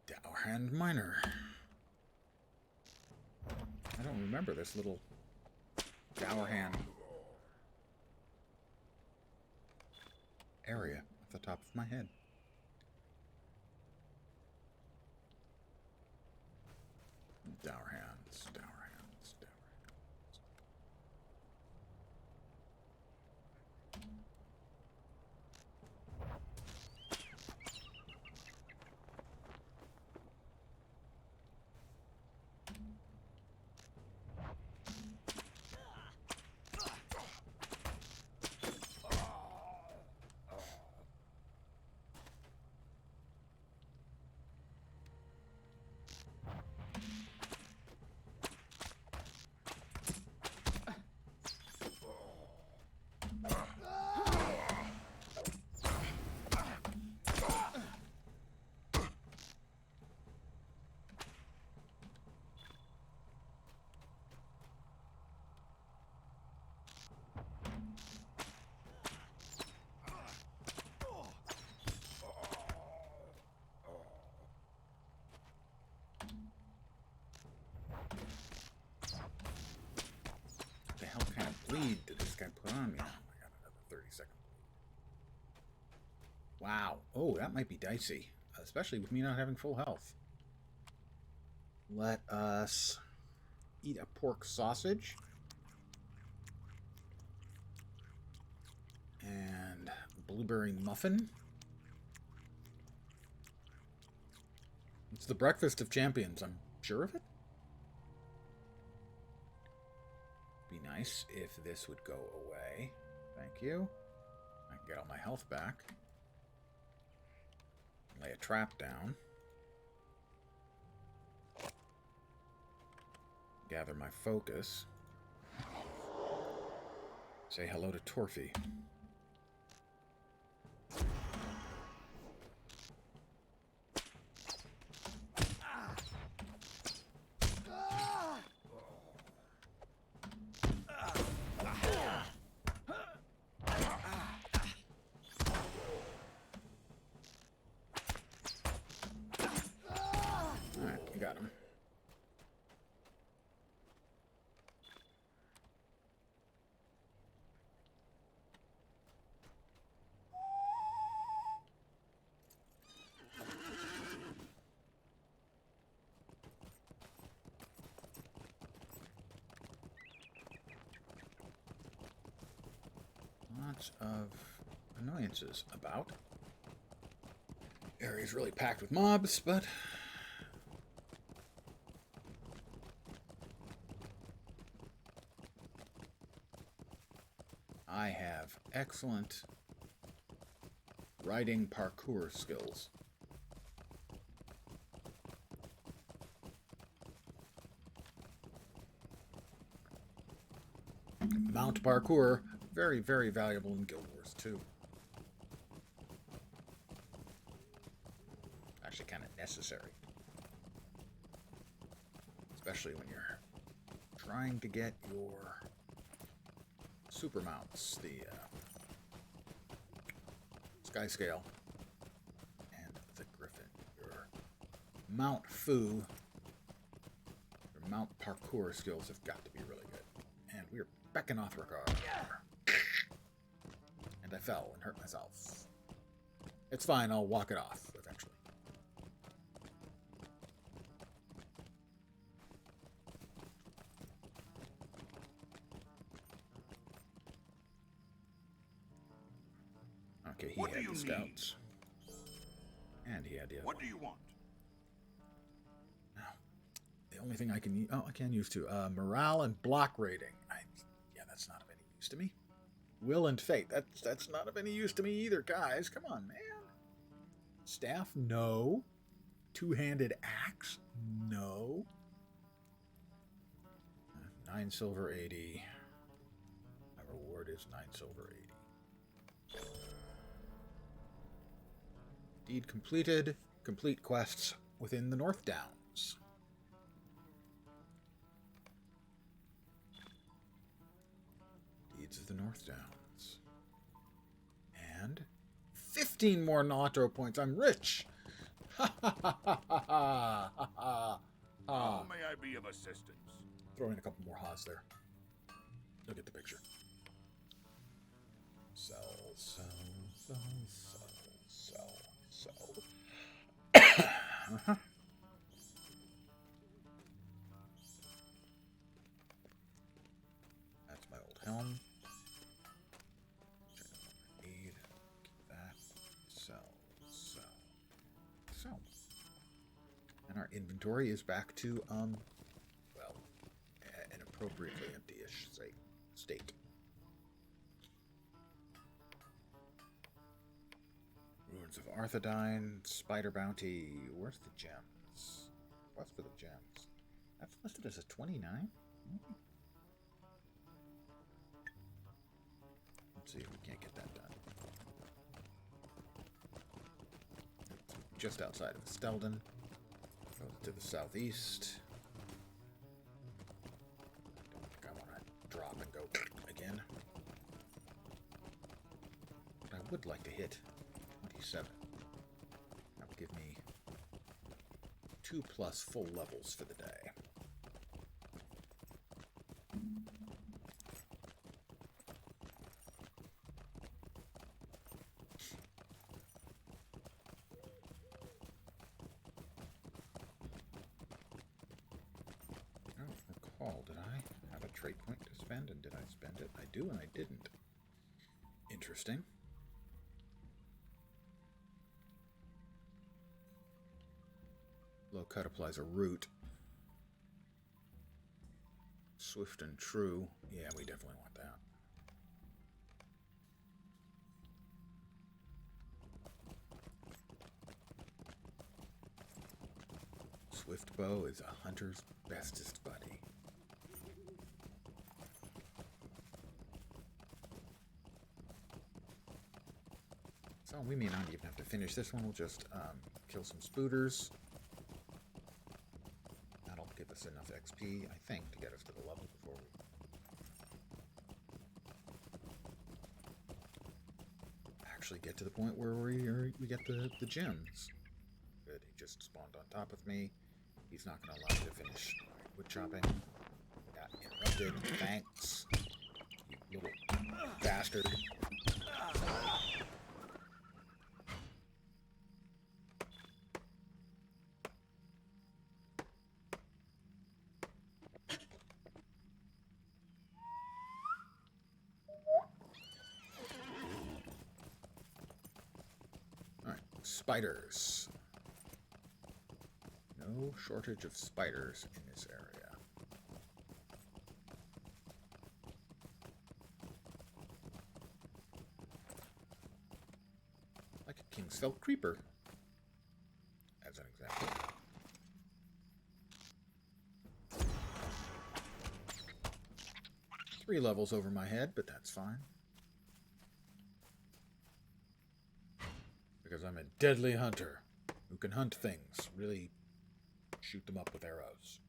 [SPEAKER 1] Dowerhand Miner. I don't remember this little Dowerhand area off the top of my head. I put on me. Oh, I got another 30-second. Wow. Oh, that might be dicey. Especially with me not having full health. Let us eat a pork sausage. And blueberry muffin. It's the breakfast of champions. I'm sure of it. Be nice if this would go away. Thank you. I can get all my health back. Lay a trap down. Gather my focus. Say hello to Torfy. Got him. Lots of annoyances about. Area's really packed with mobs, but I have excellent riding parkour skills. Mount parkour, very, very valuable in Guild Wars 2. Actually kind of necessary. Especially when you're trying to get your super mounts, the Sky Scale and the Griffin. Your Mount Fu, your Mount Parkour skills have got to be really good. And we're becking off Ricard. And I fell and hurt myself. It's fine, I'll walk it off eventually. Okay, he had the scouts. And he had the other
[SPEAKER 6] What do you want?
[SPEAKER 1] Now, the only thing I can use... Oh, I can use two. Morale and block rating. Yeah, that's not of any use to me. Will and fate. That's not of any use to me either, guys. Come on, man. Staff? No. Two-handed axe? No. 9 silver 80. My reward is 9 silver 80. Deed completed. Complete quests within the North Downs. Deeds of the North Downs. And 15 more LotRO points. I'm rich. Ha ha ha ha ha ha ha.
[SPEAKER 6] How may I be of assistance?
[SPEAKER 1] Throw in a couple more ha's there. Look at the picture. Sell, sell, sell, sell, sell, sell. Uh-huh. That's my old helm. Which I don't need. Keep that. Sell, sell, sell. And our inventory is back to, well, an appropriately empty-ish state. Ruins of Arthedain, Spider Bounty. Where's the gems? What's for the gems? That's listed as a 29? Let's see if we can't get that done. Just outside of Stelden. Goes to the southeast. Don't think I want to drop and go again. But I would like to hit 27. That would give me 2+ full levels for the day. recall. Did I have a trait point to spend, and did I spend it? I do, and I didn't. Interesting. Low cut applies a root. Swift and true. Yeah, we definitely want that. Swift bow is a hunter's bestest buddy. So we may not even have to finish this one. We'll just kill some spooters. That'll give us enough XP, I think, to get us to the level before we actually get to the point where we get the gems. Good, he just spawned on top of me. He's not going to allow me to finish wood chopping. Got interrupted. Thanks, you little bastard. Alright, spiders. No shortage of spiders in this area. Like a Kingsfell creeper, as an example. Three levels over my head, but that's fine. Because I'm a deadly hunter who can hunt things, really shoot them up with arrows.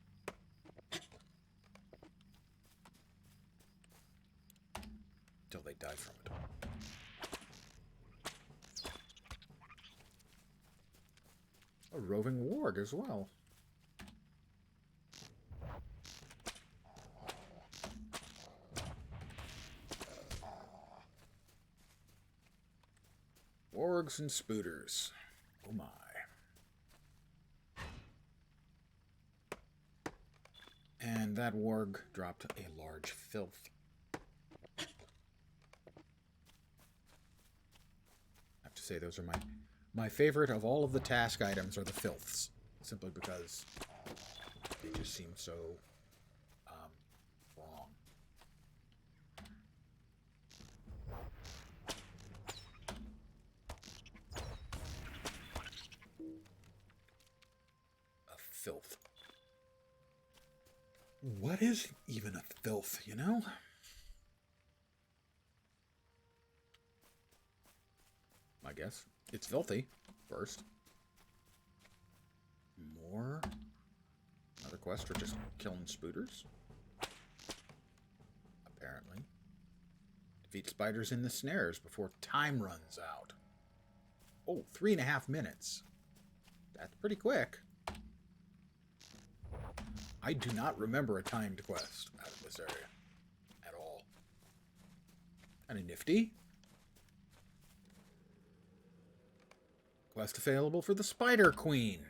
[SPEAKER 1] Until they die from it. A roving warg as well. Wargs and spooters. Oh my. And that warg dropped a large filth. I have to say, those are my favorite of all of the task items are the filths. Simply because they just seem so wrong. A filth. What is even a filth, you know? I guess it's filthy, first. More? Another quest for just killing spooters? Apparently. Defeat spiders in the snares before time runs out. Oh, 3.5 minutes. That's pretty quick. I do not remember a timed quest out of this area at all. Kind of nifty. Quest available for the Spider Queen.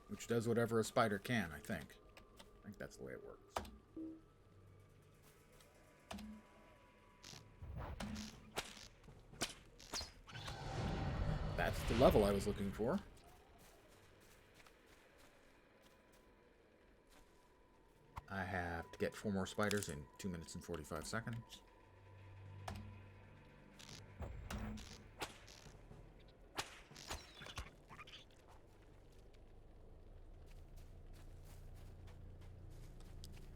[SPEAKER 1] Which does whatever a spider can, I think. I think that's the way it works. That's the level I was looking for. I have to get 4 more spiders in 2 minutes and 45 seconds.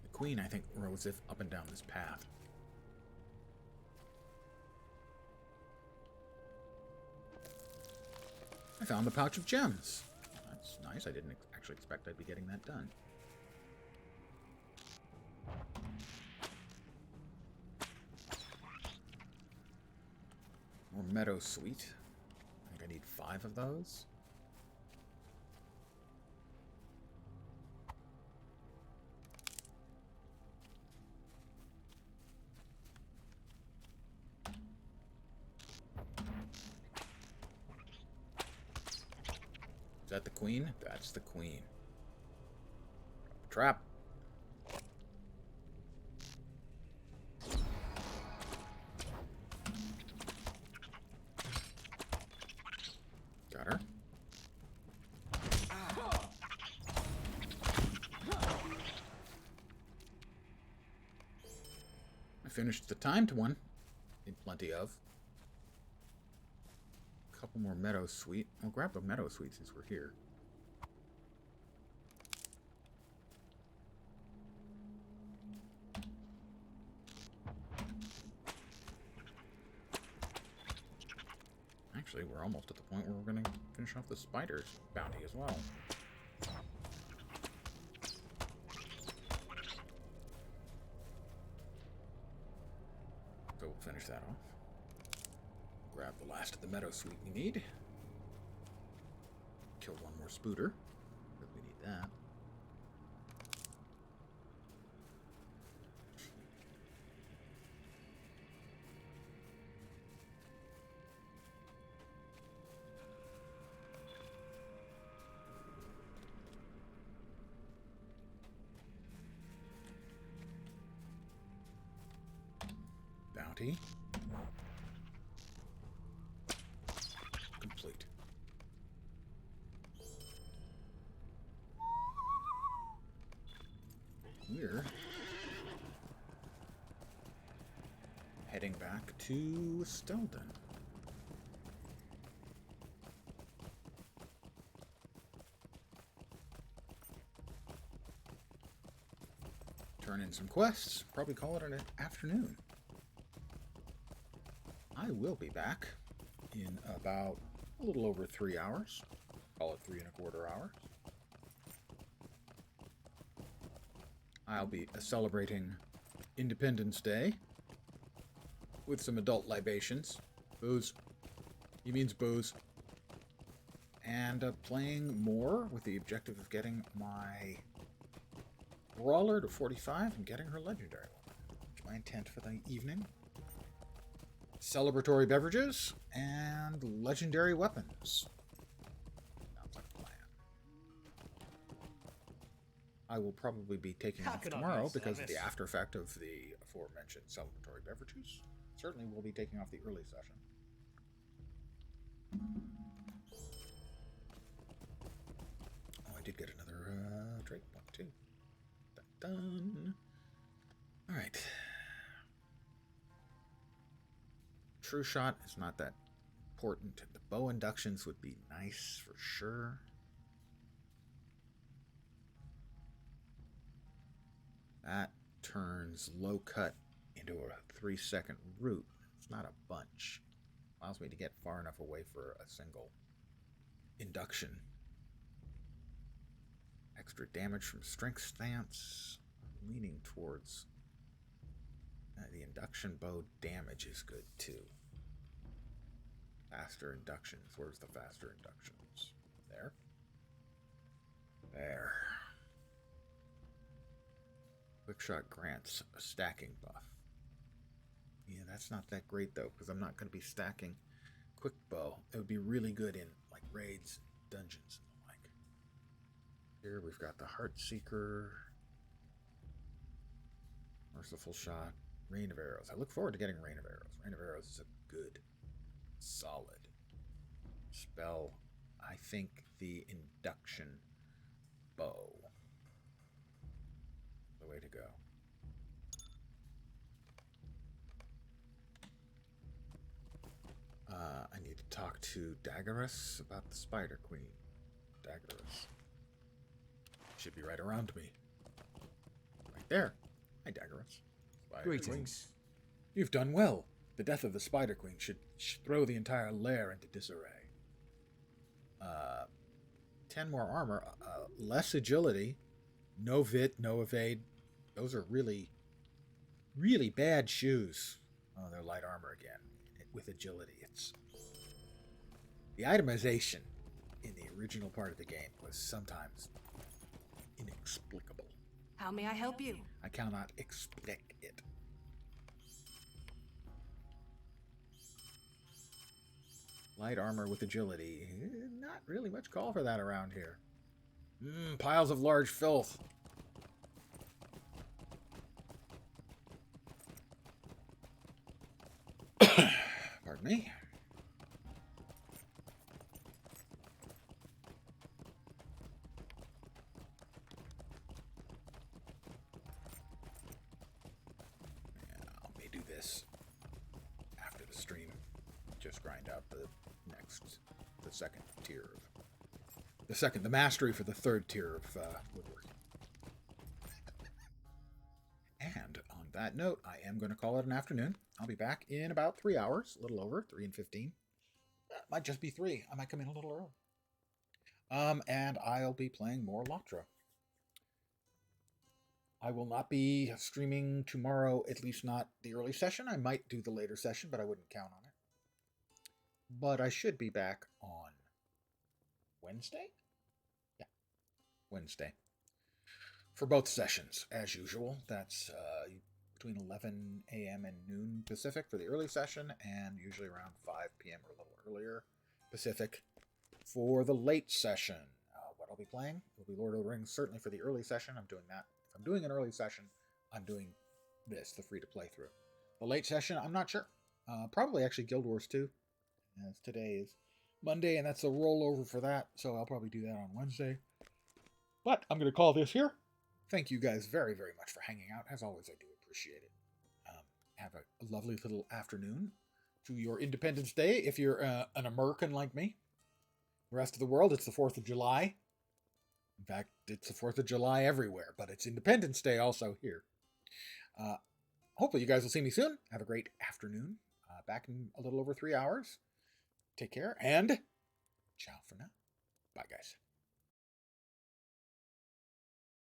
[SPEAKER 1] The queen, I think, rose up and down this path. I found the pouch of gems. That's nice. I didn't actually expect I'd be getting that done. More meadow sweet. I think I need 5 of those. that the queen? That's the queen. Trap. Got her. I finished the timed one. Need plenty of. A couple more meadow sweet. I'll grab the meadow sweet since we're here. Actually, we're almost at the point where we're going to finish off the spider's bounty as well. So we'll finish that off. Grab the last of the meadow sweet we need. Kill one more spooter, because we need that. Bounty. Complete. We're heading back to Stelden. Turn in some quests, probably call it an afternoon. I will be back in about a little over 3 hours. Call it 3¼ hours. I'll be celebrating Independence Day with some adult libations. Booze. He means booze. And playing more with the objective of getting my Brawler to 45 and getting her legendary one. That's my intent for the evening. Celebratory beverages and legendary weapons. Sounds like a plan. I will probably be taking off tomorrow because of the after effect of the aforementioned celebratory beverages. Certainly will be taking off the early session. Oh, I did get another Drake point too. Dun. All right. True shot is not that important. The bow inductions would be nice for sure. That turns low cut into a 3-second route. It's not a bunch. Allows me to get far enough away for a single induction. Extra damage from strength stance. I'm leaning towards the induction bow damage is good too. Faster inductions. Where's the faster inductions? There. There. Quick shot grants a stacking buff. Yeah, that's not that great though, because I'm not going to be stacking quick bow. It would be really good in like raids, dungeons, and the like. Here we've got the Heart Seeker, Merciful Shot, Rain of Arrows. I look forward to getting Rain of Arrows. Rain of Arrows is a good, solid spell. I think the induction bow is the way to go. I need to talk to Daggerus about the Spider Queen. Daggerus. Should be right around me. Right there. Hi, Daggerus. Spider
[SPEAKER 2] Greetings.
[SPEAKER 1] Queen. You've done well. The death of the Spider Queen should throw the entire lair into disarray. 10 more armor, less agility, no vit, no evade. Those are really, really bad shoes. Oh, they're light armor again. With agility, it's... The itemization in the original part of the game was sometimes inexplicable.
[SPEAKER 4] How may I help you?
[SPEAKER 1] I cannot explain it. Light armor with agility. Not really much call for that around here. Piles of large filth. Pardon me. Let me do this after the stream. Just grind out the second tier of the mastery for the third tier of woodworking. And on that note, I am going to call it an afternoon. I'll be back in about 3 hours, a little over, 3 and 15. Might just be 3. I might come in a little early. And I'll be playing more LotRO. I will not be streaming tomorrow, at least not the early session. I might do the later session, but I wouldn't count on it. But I should be back on Wednesday? Yeah, Wednesday. For both sessions, as usual. That's between 11 a.m. and noon Pacific for the early session, and usually around 5 p.m. or a little earlier Pacific for the late session. What I'll be playing will be Lord of the Rings, certainly for the early session. I'm doing that. If I'm doing an early session, I'm doing this, the free-to-play through. The late session, I'm not sure. Probably actually Guild Wars 2, as today is Monday, and that's a rollover for that, so I'll probably do that on Wednesday. But I'm going to call this here. Thank you guys very, very much for hanging out. As always, I do appreciate it. Have a lovely little afternoon to your Independence Day if you're an American like me. The rest of the world, it's the 4th of July. In fact, it's the 4th of July everywhere, but it's Independence Day also here. Hopefully you guys will see me soon. Have a great afternoon. Back in a little over 3 hours. Take care, and ciao for now. Bye, guys.